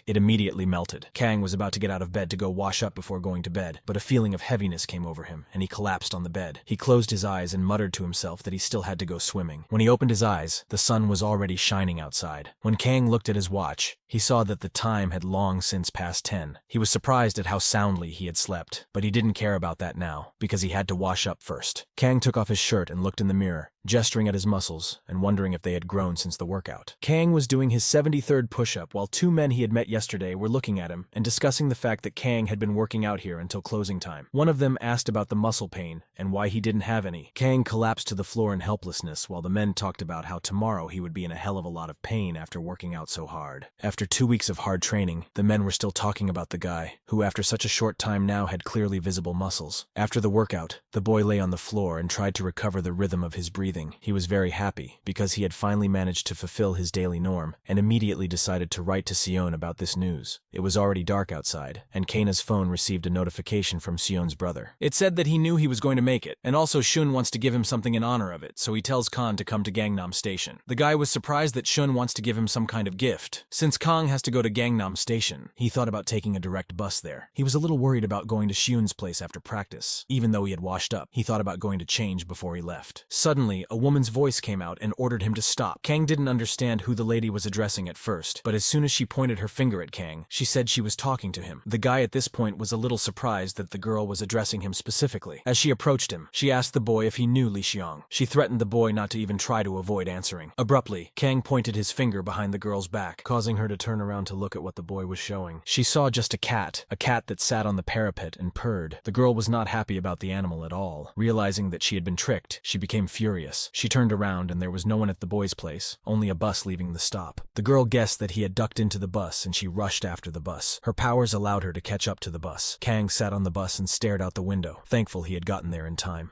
it immediately melted. Kang was about to get out of bed to go wash up before going to bed, but a feeling of heaviness came over him, and he collapsed on the bed. He closed his eyes and muttered to himself that he still had to go swimming. When he opened his eyes, the sun was already shining outside. When Kang looked at his watch, he saw that the time had long since passed 10. He was surprised at how soundly he had slept, but he didn't care about that now, because he had to wash up first. Kang took off his shirt and looked in the mirror, gesturing at his muscles and wondering if they had grown since the workout. Kang was doing his 73rd push-up while two men he had met yesterday were looking at him and discussing the fact that Kang had been working out here until closing time. One of them asked about the muscle pain and why he didn't have any. Kang collapsed to the floor in helplessness while the men talked about how tomorrow he would be in a hell of a lot of pain after working out so hard. After 2 weeks of hard training, the men were still talking about the guy, who after such a short time now had clearly visible muscles. After the workout, the boy lay on the floor and tried to recover the rhythm of his breathing. He was very happy because he had finally managed to fulfill his daily norm and immediately decided to write to Seon about this news. It was already dark outside, and Kaina's phone received a notification from Seon's brother. It said that he knew he was going to make it, and also Shun wants to give him something in honor of it, so he tells Kang to come to Gangnam Station. The guy was surprised that Shun wants to give him some kind of gift. Since Kang has to go to Gangnam Station, he thought about taking a direct bus there. He was a little worried about going to Shun's place after practice. Even though he had washed up, he thought about going to change before he left. Suddenly, a woman's voice came out and ordered him to stop. Kang didn't understand who the lady was addressing at first, but as soon as she pointed her finger at Kang, she said she was talking to him. The guy at this point was a little surprised that the girl was addressing him specifically. As she approached him, she asked the boy if he knew Lee Xiong. She threatened the boy not to even try to avoid answering. Abruptly, Kang pointed his finger behind the girl's back, causing her to turn around to look at what the boy was showing. She saw just a cat that sat on the parapet and purred. The girl was not happy about the animal at all. Realizing that she had been tricked, she became furious. She turned around and there was no one at the boy's place, only a bus leaving the stop. The girl guessed that he had ducked into the bus and she rushed after the bus. Her powers allowed her to catch up to the bus. Kang sat on the bus and stared out the window, thankful he had gotten there in time.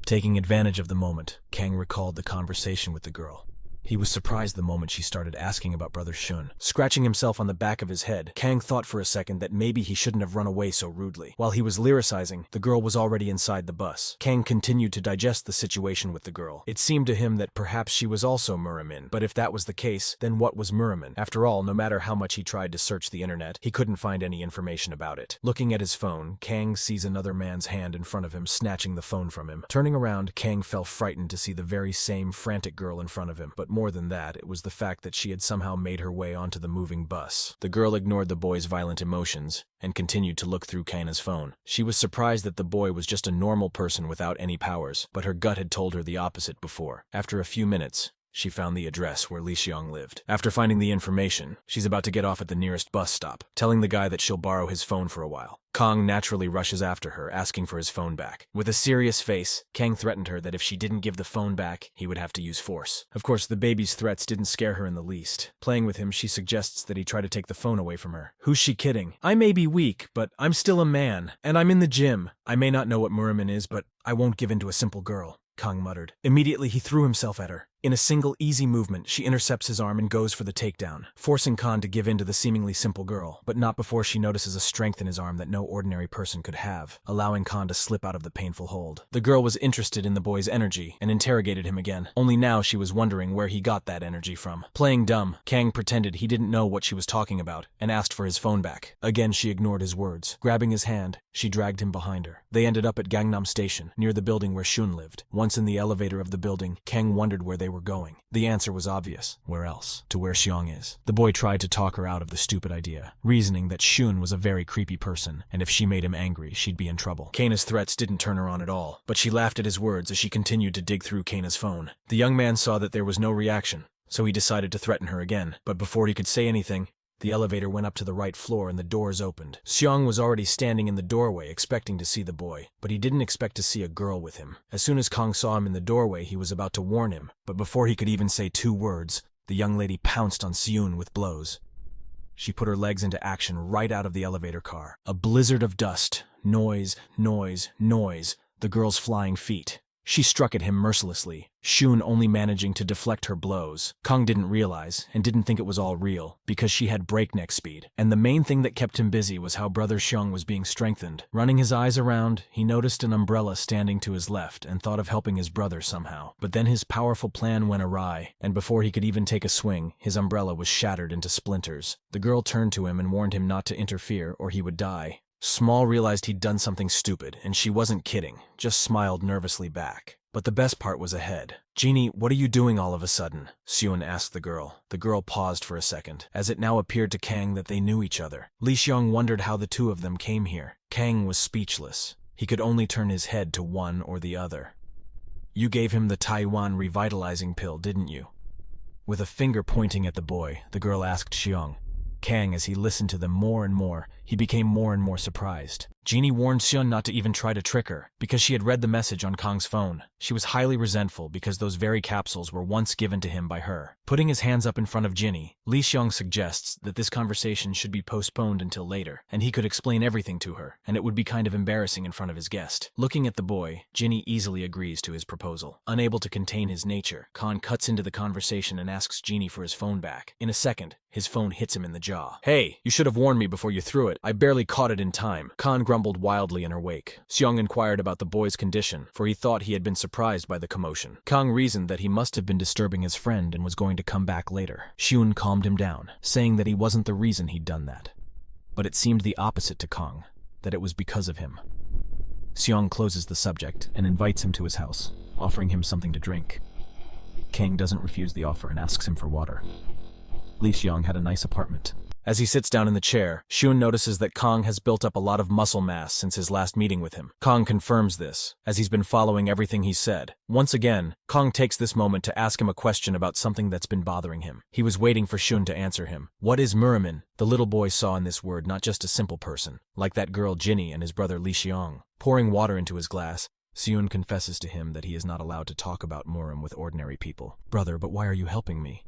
Taking advantage of the moment, Kang recalled the conversation with the girl. He was surprised the moment she started asking about Brother Shun. Scratching himself on the back of his head, Kang thought for a second that maybe he shouldn't have run away so rudely. While he was lyricizing, the girl was already inside the bus. Kang continued to digest the situation with the girl. It seemed to him that perhaps she was also Muramin, but if that was the case, then what was Muramin? After all, no matter how much he tried to search the internet, he couldn't find any information about it. Looking at his phone, Kang sees another man's hand in front of him, snatching the phone from him. Turning around, Kang felt frightened to see the very same frantic girl in front of him, but more than that, it was the fact that she had somehow made her way onto the moving bus. The girl ignored the boy's violent emotions and continued to look through Kaina's phone. She was surprised that the boy was just a normal person without any powers, but her gut had told her the opposite before. After a few minutes, she found the address where Lee Xiong lived. After finding the information, she's about to get off at the nearest bus stop, telling the guy that she'll borrow his phone for a while. Kang naturally rushes after her, asking for his phone back. With a serious face, Kang threatened her that if she didn't give the phone back, he would have to use force. Of course, the baby's threats didn't scare her in the least. Playing with him, she suggests that he try to take the phone away from her. Who's she kidding? I may be weak, but I'm still a man, and I'm in the gym. I may not know what Muramin is, but I won't give in to a simple girl, Kang muttered. Immediately, he threw himself at her. In a single easy movement, she intercepts his arm and goes for the takedown, forcing Khan to give in to the seemingly simple girl, but not before she notices a strength in his arm that no ordinary person could have, allowing Khan to slip out of the painful hold. The girl was interested in the boy's energy and interrogated him again, only now she was wondering where he got that energy from. Playing dumb, Kang pretended he didn't know what she was talking about and asked for his phone back. Again, she ignored his words. Grabbing his hand, she dragged him behind her. They ended up at Gangnam Station, near the building where Shun lived. Once in the elevator of the building, Kang wondered where they were going. The answer was obvious. Where else? To where Xiong is. The boy tried to talk her out of the stupid idea, reasoning that Shun was a very creepy person, and if she made him angry, she'd be in trouble. Kaina's threats didn't turn her on at all, but she laughed at his words as she continued to dig through Kaina's phone. The young man saw that there was no reaction, so he decided to threaten her again. But before he could say anything, the elevator went up to the right floor and the doors opened. Xiong was already standing in the doorway expecting to see the boy, but he didn't expect to see a girl with him. As soon as Kang saw him in the doorway, he was about to warn him, but before he could even say 2 words, the young lady pounced on Seon with blows. She put her legs into action right out of the elevator car. A blizzard of dust. Noise, noise, noise. The girl's flying feet. She struck at him mercilessly, Shun only managing to deflect her blows. Kong didn't realize, and didn't think it was all real, because she had breakneck speed. And the main thing that kept him busy was how Brother Xiong was being strengthened. Running his eyes around, he noticed an umbrella standing to his left and thought of helping his brother somehow. But then his powerful plan went awry, and before he could even take a swing, his umbrella was shattered into splinters. The girl turned to him and warned him not to interfere or he would die. Small realized he'd done something stupid, and she wasn't kidding, just smiled nervously back. But the best part was ahead. "Jeannie, what are you doing all of a sudden?" Seon asked the girl. The girl paused for a second, as it now appeared to Kang that they knew each other. Li Xiong wondered how the two of them came here. Kang was speechless. He could only turn his head to one or the other. "You gave him the Taiwan revitalizing pill, didn't you?" With a finger pointing at the boy, the girl asked Xiong. Kang, as he listened to them more and more, he became more and more surprised. Jeannie warned Xion not to even try to trick her, because she had read the message on Kang's phone. She was highly resentful because those very capsules were once given to him by her. Putting his hands up in front of Jeannie, Li Xiong suggests that this conversation should be postponed until later, and he could explain everything to her, and it would be kind of embarrassing in front of his guest. Looking at the boy, Jeannie easily agrees to his proposal. Unable to contain his nature, Khan cuts into the conversation and asks Jeannie for his phone back. In a second, his phone hits him in the jaw. "Hey, you should have warned me before you threw it. I barely caught it in time." Khan grumbled wildly in her wake. Xiong inquired about the boy's condition, for he thought he had been surprised by the commotion. Kang reasoned that he must have been disturbing his friend and was going to come back later. Shun calmed him down, saying that he wasn't the reason he'd done that. But it seemed the opposite to Kang, that it was because of him. Xiong closes the subject and invites him to his house, offering him something to drink. Kang doesn't refuse the offer and asks him for water. Li Xiong had a nice apartment. As he sits down in the chair, Shun notices that Kang has built up a lot of muscle mass since his last meeting with him. Kang confirms this, as he's been following everything he said. Once again, Kang takes this moment to ask him a question about something that's been bothering him. He was waiting for Shun to answer him. What is Muramin? The little boy saw in this word not just a simple person, like that girl Jinny and his brother Li Xiong. Pouring water into his glass, Seon confesses to him that he is not allowed to talk about Muram with ordinary people. "Brother, but why are you helping me?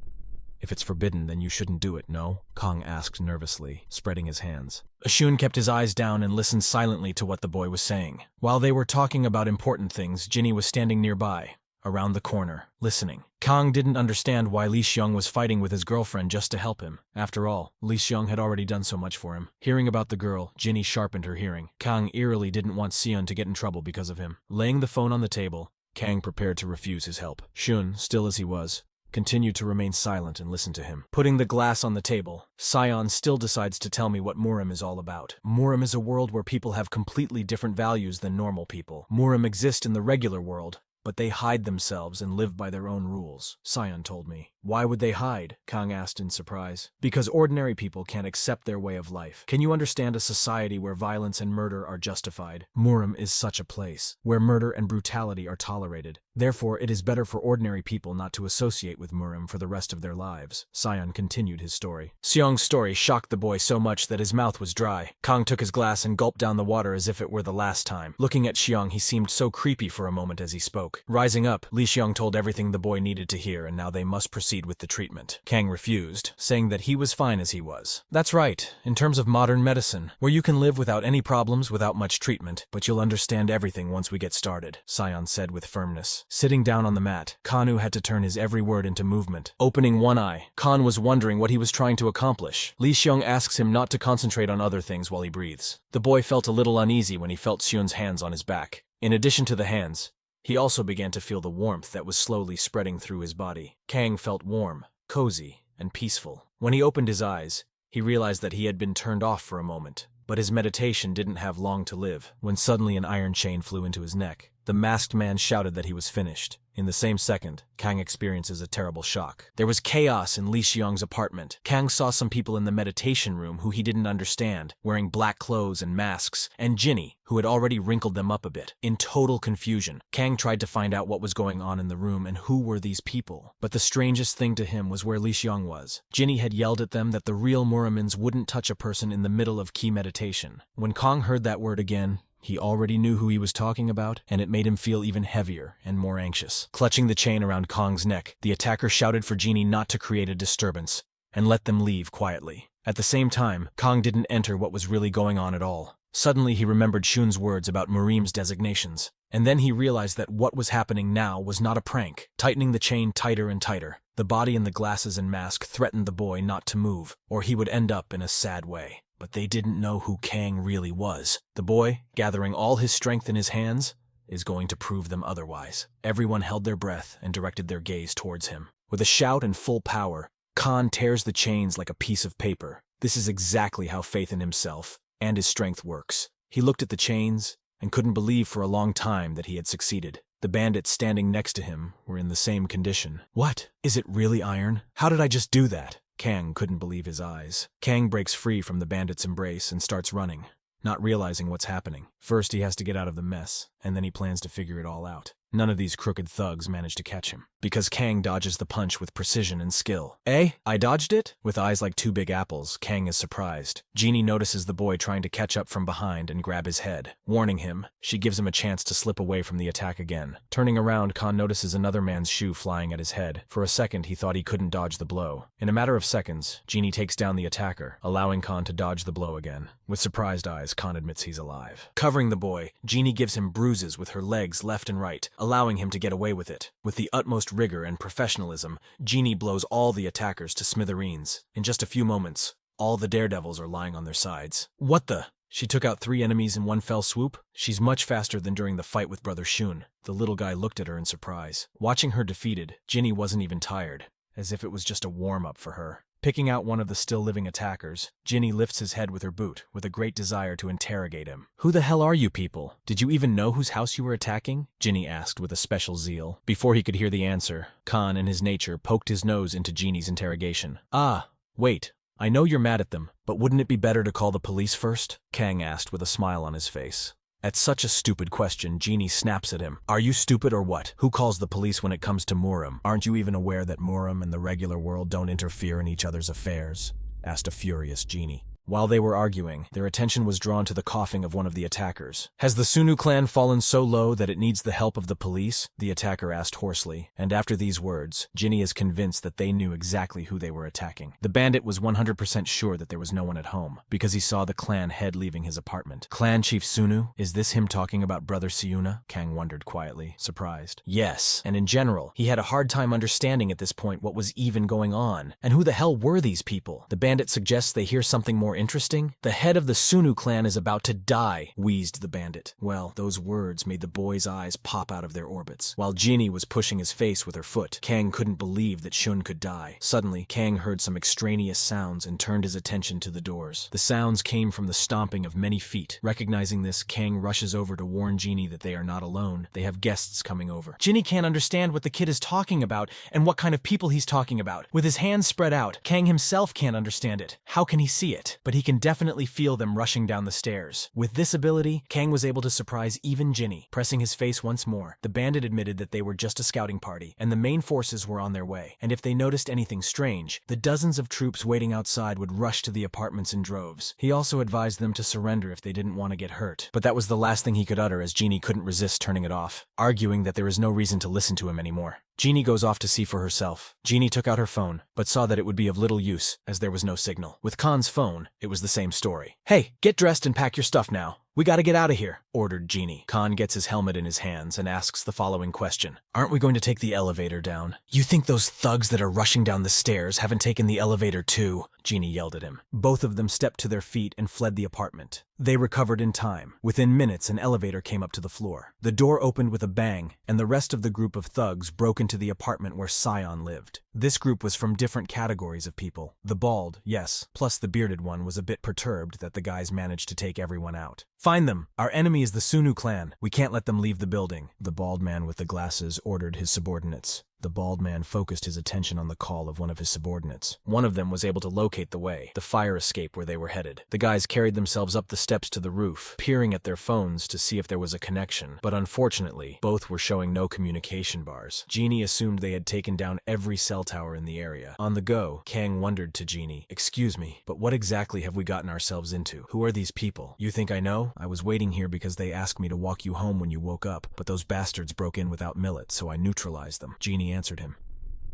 If it's forbidden, then you shouldn't do it, no?" Kang asked nervously, spreading his hands. Shun kept his eyes down and listened silently to what the boy was saying. While they were talking about important things, Jinny was standing nearby, around the corner, listening. Kang didn't understand why Li Xiong was fighting with his girlfriend just to help him. After all, Li Xiong had already done so much for him. Hearing about the girl, Jinny sharpened her hearing. Kang eerily didn't want Seon to get in trouble because of him. Laying the phone on the table, Kang prepared to refuse his help. Shun, still as he was, continued to remain silent and listen to him. Putting the glass on the table, Sion still decides to tell me what Muram is all about. Muram is a world where people have completely different values than normal people. Muram exist in the regular world, but they hide themselves and live by their own rules, Sion told me. "Why would they hide?" Kang asked in surprise. "Because ordinary people can't accept their way of life. Can you understand a society where violence and murder are justified? Muram is such a place, where murder and brutality are tolerated. Therefore, it is better for ordinary people not to associate with Muram for the rest of their lives." Sion continued his story. Seong's story shocked the boy so much that his mouth was dry. Kang took his glass and gulped down the water as if it were the last time. Looking at Xiong, he seemed so creepy for a moment as he spoke. Rising up, Li Xiong told everything the boy needed to hear, and now they must proceed with the treatment. Kang refused, saying that he was fine as he was. "That's right, in terms of modern medicine, where you can live without any problems without much treatment, but you'll understand everything once we get started," Sion said with firmness. Sitting down on the mat, Kanu had to turn his every word into movement. Opening one eye, Khan was wondering what he was trying to accomplish. Li Xiong asks him not to concentrate on other things while he breathes. The boy felt a little uneasy when he felt Xion's hands on his back. In addition to the hands, he also began to feel the warmth that was slowly spreading through his body. Kang felt warm, cozy, and peaceful. When he opened his eyes, he realized that he had been turned off for a moment. But his meditation didn't have long to live, when suddenly an iron chain flew into his neck. The masked man shouted that he was finished. In the same second, Kang experiences a terrible shock. There was chaos in Li Xiong's apartment. Kang saw some people in the meditation room who he didn't understand, wearing black clothes and masks, and Jinny, who had already wrinkled them up a bit. In total confusion, Kang tried to find out what was going on in the room and who were these people. But the strangest thing to him was where Li Xiong was. Jinny had yelled at them that the real Muramins wouldn't touch a person in the middle of key meditation. When Kang heard that word again, he already knew who he was talking about, and it made him feel even heavier and more anxious. Clutching the chain around Kang's neck, the attacker shouted for Jinny not to create a disturbance, and let them leave quietly. At the same time, Kang didn't enter what was really going on at all. Suddenly he remembered Shun's words about Murim's designations. And then he realized that what was happening now was not a prank. Tightening the chain tighter and tighter, the body in the glasses and mask threatened the boy not to move, or he would end up in a sad way. But they didn't know who Kang really was. The boy, gathering all his strength in his hands, is going to prove them otherwise. Everyone held their breath and directed their gaze towards him. With a shout and full power, Khan tears the chains like a piece of paper. This is exactly how faith in himself and his strength works. He looked at the chains and couldn't believe for a long time that he had succeeded. The bandits standing next to him were in the same condition. What? Is it really iron? How did I just do that? Kang couldn't believe his eyes. Kang breaks free from the bandits' embrace and starts running, not realizing what's happening. First he has to get out of the mess, and then he plans to figure it all out. None of these crooked thugs manage to catch him, because Kang dodges the punch with precision and skill. Eh? I dodged it? With eyes like two big apples, Kang is surprised. Jeannie notices the boy trying to catch up from behind and grab his head. Warning him, she gives him a chance to slip away from the attack again. Turning around, Khan notices another man's shoe flying at his head. For a second, he thought he couldn't dodge the blow. In a matter of seconds, Jeannie takes down the attacker, allowing Khan to dodge the blow again. With surprised eyes, Khan admits he's alive. Covering the boy, Jeannie gives him bruises with her legs left and right, allowing him to get away with it. With the utmost rigor and professionalism, Jeannie blows all the attackers to smithereens. In just a few moments, all the daredevils are lying on their sides. What the? She took out 3 enemies in one fell swoop? She's much faster than during the fight with Brother Shun. The little guy looked at her in surprise. Watching her defeated, Jeannie wasn't even tired, as if it was just a warm-up for her. Picking out one of the still-living attackers, Ginny lifts his head with her boot, with a great desire to interrogate him. "Who the hell are you people? Did you even know whose house you were attacking?" Ginny asked with a special zeal. Before he could hear the answer, Khan, in his nature, poked his nose into Ginny's interrogation. "Ah, wait. I know you're mad at them, but wouldn't it be better to call the police first?" Kang asked with a smile on his face. At such a stupid question, Jeannie snaps at him. "Are you stupid or what? Who calls the police when it comes to Murim? Aren't you even aware that Murim and the regular world don't interfere in each other's affairs?" asked a furious Jeannie. While they were arguing, their attention was drawn to the coughing of one of the attackers. "Has the Sunu clan fallen so low that it needs the help of the police?" the attacker asked hoarsely, and after these words, Ginny is convinced that they knew exactly who they were attacking. The bandit was 100% sure that there was no one at home, because he saw the clan head leaving his apartment. "Clan Chief Sunu? Is this him talking about Brother Siuna?" Kang wondered quietly, surprised. Yes, and in general, he had a hard time understanding at this point what was even going on. And who the hell were these people? The bandit suggests they hear something more interesting. "The head of the Sunu clan is about to die," wheezed the bandit. Well, those words made the boy's eyes pop out of their orbits. While Ginny was pushing his face with her foot, Kang couldn't believe that Shun could die. Suddenly, Kang heard some extraneous sounds and turned his attention to the doors. The sounds came from the stomping of many feet. Recognizing this, Kang rushes over to warn Ginny that they are not alone. They have guests coming over. Ginny can't understand what the kid is talking about and what kind of people he's talking about. With his hands spread out, Kang himself can't understand it. How can he see it? But he can definitely feel them rushing down the stairs. With this ability, Kang was able to surprise even Ginny. Pressing his face once more, the bandit admitted that they were just a scouting party, and the main forces were on their way. And if they noticed anything strange, the dozens of troops waiting outside would rush to the apartments in droves. He also advised them to surrender if they didn't want to get hurt. But that was the last thing he could utter, as Ginny couldn't resist turning it off, arguing that there is no reason to listen to him anymore. Ginny goes off to see for herself. Ginny took out her phone, but saw that it would be of little use, as there was no signal. With Khan's phone, it was the same story. "Hey, get dressed and pack your stuff now. We gotta get out of here," ordered Ginny. Khan gets his helmet in his hands and asks the following question. "Aren't we going to take the elevator down?" "You think those thugs that are rushing down the stairs haven't taken the elevator too?" Ginny yelled at him. Both of them stepped to their feet and fled the apartment. They recovered in time. Within minutes, an elevator came up to the floor. The door opened with a bang, and the rest of the group of thugs broke into the apartment where Sion lived. This group was from different categories of people. The bald, yes, plus the bearded one was a bit perturbed that the guys managed to take everyone out. "Find them! Our enemy is the Sunu clan. We can't let them leave the building," the bald man with the glasses ordered his subordinates. The bald man focused his attention on the call of one of his subordinates. One of them was able to locate the way, the fire escape where they were headed. The guys carried themselves up the steps to the roof, peering at their phones to see if there was a connection, but unfortunately, both were showing no communication bars. Ginny assumed they had taken down every cell tower in the area. On the go, Kang wondered to Ginny, "Excuse me, but what exactly have we gotten ourselves into? Who are these people? You think I know? I was waiting here because they asked me to walk you home when you woke up, but those bastards broke in without Millet, so I neutralized them." Ginny answered him.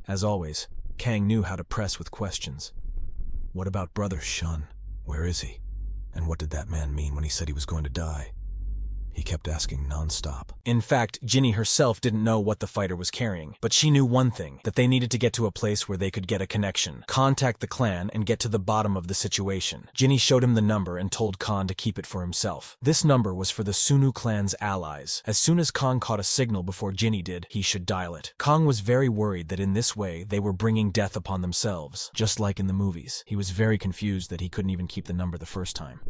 As always, Kang knew how to press with questions. What about Brother Shun? Where is he? And what did that man mean when he said he was going to die? He kept asking nonstop. In fact, Ginny herself didn't know what the fighter was carrying, but she knew one thing, that they needed to get to a place where they could get a connection, contact the clan, and get to the bottom of the situation. Ginny showed him the number and told Khan to keep it for himself. This number was for the Sunu clan's allies. As soon as Kong caught a signal before Ginny did, he should dial it. Kong was very worried that in this way they were bringing death upon themselves, just like in the movies. He was very confused that he couldn't even keep the number the first time.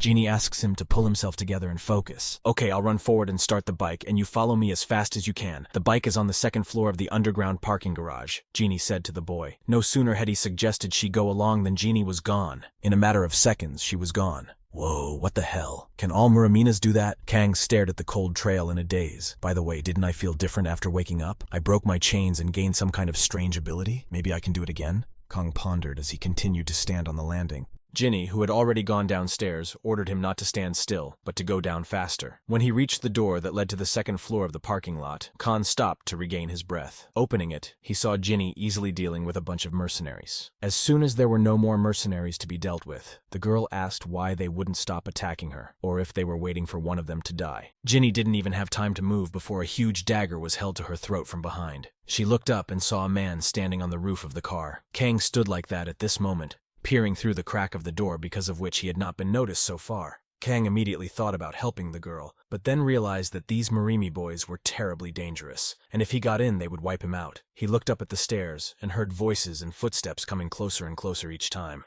Genie asks him to pull himself together and focus. Okay, I'll run forward and start the bike, and you follow me as fast as you can. The bike is on the second floor of the underground parking garage, Genie said to the boy. No sooner had he suggested she go along than Genie was gone. In a matter of seconds, she was gone. Whoa, what the hell? Can all Muraminas do that? Kang stared at the cold trail in a daze. By the way, didn't I feel different after waking up? I broke my chains and gained some kind of strange ability? Maybe I can do it again? Kong pondered as he continued to stand on the landing. Ginny, who had already gone downstairs, ordered him not to stand still, but to go down faster. When he reached the door that led to the second floor of the parking lot, Khan stopped to regain his breath. Opening it, he saw Ginny easily dealing with a bunch of mercenaries. As soon as there were no more mercenaries to be dealt with, the girl asked why they wouldn't stop attacking her, or if they were waiting for one of them to die. Ginny didn't even have time to move before a huge dagger was held to her throat from behind. She looked up and saw a man standing on the roof of the car. Kang stood like that at this moment, peering through the crack of the door because of which he had not been noticed so far. Kang immediately thought about helping the girl, but then realized that these Marimi boys were terribly dangerous, and if he got in they would wipe him out. He looked up at the stairs and heard voices and footsteps coming closer and closer each time.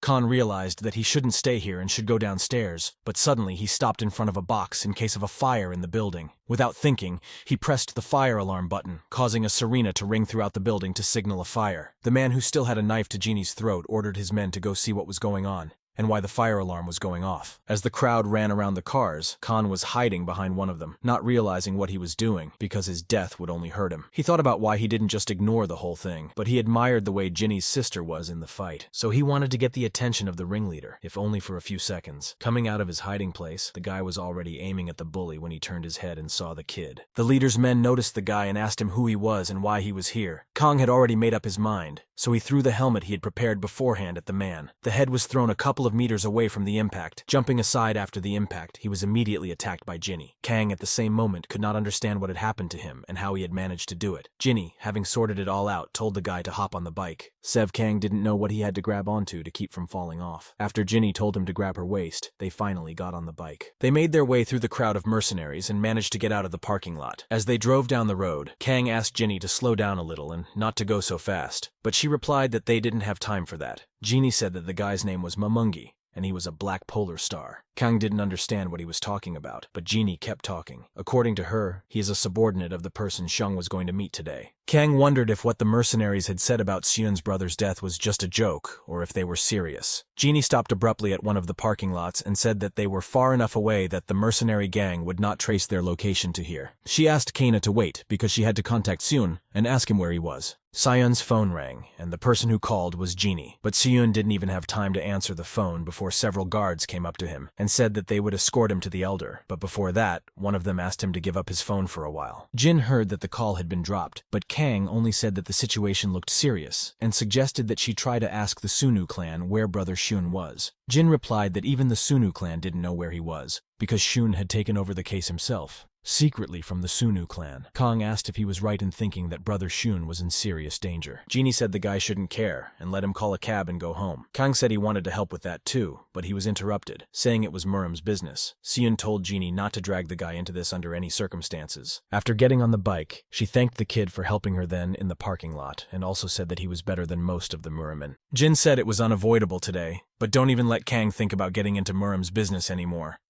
Khan realized that he shouldn't stay here and should go downstairs, but suddenly he stopped in front of a box in case of a fire in the building. Without thinking, he pressed the fire alarm button, causing a sirena to ring throughout the building to signal a fire. The man who still had a knife to Genie's throat ordered his men to go see what was going on, and why the fire alarm was going off. As the crowd ran around the cars, Khan was hiding behind one of them, not realizing what he was doing, because his death would only hurt him. He thought about why he didn't just ignore the whole thing, but he admired the way Ginny's sister was in the fight, so he wanted to get the attention of the ringleader, if only for a few seconds. Coming out of his hiding place, the guy was already aiming at the bully when he turned his head and saw the kid. The leader's men noticed the guy and asked him who he was and why he was here. Kong had already made up his mind, so he threw the helmet he had prepared beforehand at the man. The head was thrown a couple of meters away from the impact. Jumping aside after the impact, he was immediately attacked by Ginny. Kang at the same moment could not understand what had happened to him and how he had managed to do it. Ginny, having sorted it all out, told the guy to hop on the bike. Sev Kang didn't know what he had to grab onto to keep from falling off. After Ginny told him to grab her waist, they finally got on the bike. They made their way through the crowd of mercenaries and managed to get out of the parking lot. As they drove down the road, Kang asked Ginny to slow down a little and not to go so fast, but she replied that they didn't have time for that. Ginny said that the guy's name was Mamungi, and he was a black polar star. Kang didn't understand what he was talking about, but Ginny kept talking. According to her, he is a subordinate of the person Shung was going to meet today. Kang wondered if what the mercenaries had said about Seun's brother's death was just a joke, or if they were serious. Ginny stopped abruptly at one of the parking lots and said that they were far enough away that the mercenary gang would not trace their location to here. She asked Kana to wait, because she had to contact Seun and ask him where he was. Seun's phone rang, and the person who called was Ginny, but Seun didn't even have time to answer the phone before several guards came up to him and said that they would escort him to the elder, but before that, one of them asked him to give up his phone for a while. Jin heard that the call had been dropped, but Kang only said that the situation looked serious and suggested that she try to ask the Sunu clan where Brother Shun was. Jin replied that even the Sunu clan didn't know where he was, because Shun had taken over the case himself, secretly from the Sunu clan. Kong asked if he was right in thinking that Brother Shun was in serious danger. Genie said the guy shouldn't care and let him call a cab and go home. Kong said he wanted to help with that too, but he was interrupted, saying it was Muram's business. Seun told Genie not to drag the guy into this under any circumstances. After getting on the bike, she thanked the kid for helping her then in the parking lot and also said that he was better than most of the Muramen. Jin said it was unavoidable today, but don't even let Kang think about getting into Muram's business anymore.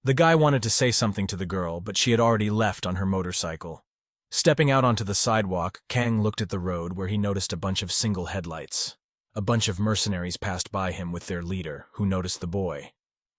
The guy wanted to say something to the girl, but she had already left on her motorcycle. Stepping out onto the sidewalk, Kang looked at the road where he noticed a bunch of single headlights. A bunch of mercenaries passed by him with their leader, who noticed the boy.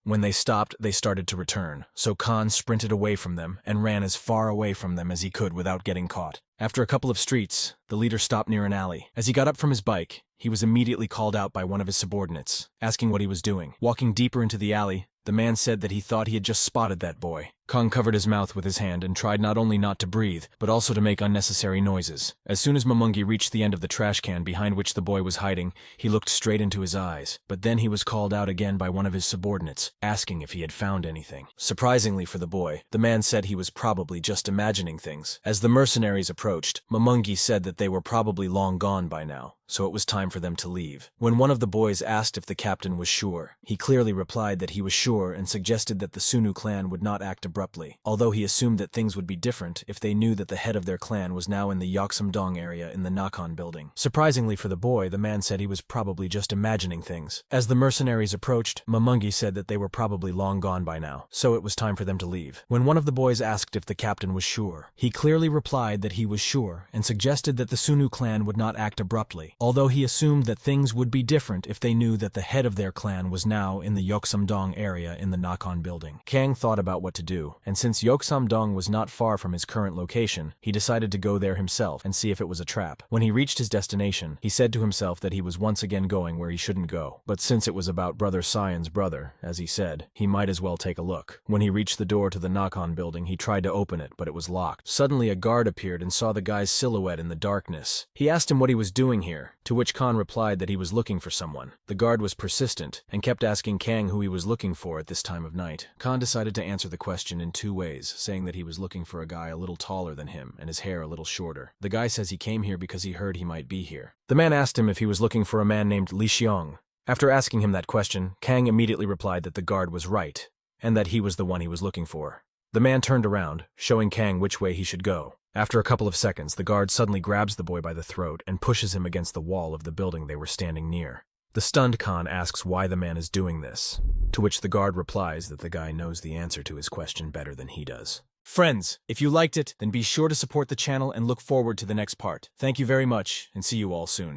When they stopped, they started to return, so Khan sprinted away from them and ran as far away from them as he could without getting caught. After a couple of streets, the leader stopped near an alley. As he got up from his bike, he was immediately called out by one of his subordinates, asking what he was doing. Walking deeper into the alley, the man said that he thought he had just spotted that boy. Kang covered his mouth with his hand and tried not only not to breathe, but also to make unnecessary noises. As soon as Mamungi reached the end of the trash can behind which the boy was hiding, he looked straight into his eyes. But then he was called out again by one of his subordinates, asking if he had found anything. Surprisingly for the boy, the man said he was probably just imagining things. As the mercenaries approached, Mamungi said that they were probably long gone by now, so it was time for them to leave. When one of the boys asked if the captain was sure, he clearly replied that he was sure and suggested that the Sunu clan would not act abruptly, although he assumed that things would be different if they knew that the head of their clan was now in the Yoksamdong area in the Nakhon building. Surprisingly for the boy, the man said he was probably just imagining things. As the mercenaries approached, Mamungi said that they were probably long gone by now, so it was time for them to leave. When one of the boys asked if the captain was sure, he clearly replied that he was sure and suggested that the Sunu clan would not act abruptly, although he assumed that things would be different if they knew that the head of their clan was now in the Yoksamdong area in the Nakhon building. Kang thought about what to do, and since Yoksamdong was not far from his current location, he decided to go there himself and see if it was a trap. When he reached his destination, he said to himself that he was once again going where he shouldn't go, but since it was about Brother Cyan's brother, as he said, he might as well take a look. When he reached the door to the Nakhon building, he tried to open it, but it was locked. Suddenly a guard appeared and saw the guy's silhouette in the darkness. He asked him what he was doing here, to which Khan replied that he was looking for someone. The guard was persistent and kept asking Kang who he was looking for at this time of night. Khan decided to answer the question in two ways, saying that he was looking for a guy a little taller than him and his hair a little shorter. The guy says he came here because he heard he might be here. The man asked him if he was looking for a man named Li Xiong. After asking him that question, Kang immediately replied that the guard was right, and that he was the one he was looking for. The man turned around, showing Kang which way he should go. After a couple of seconds, the guard suddenly grabs the boy by the throat and pushes him against the wall of the building they were standing near. The stunned Khan asks why the man is doing this, to which the guard replies that the guy knows the answer to his question better than he does. Friends, if you liked it, then be sure to support the channel and look forward to the next part. Thank you very much, and see you all soon.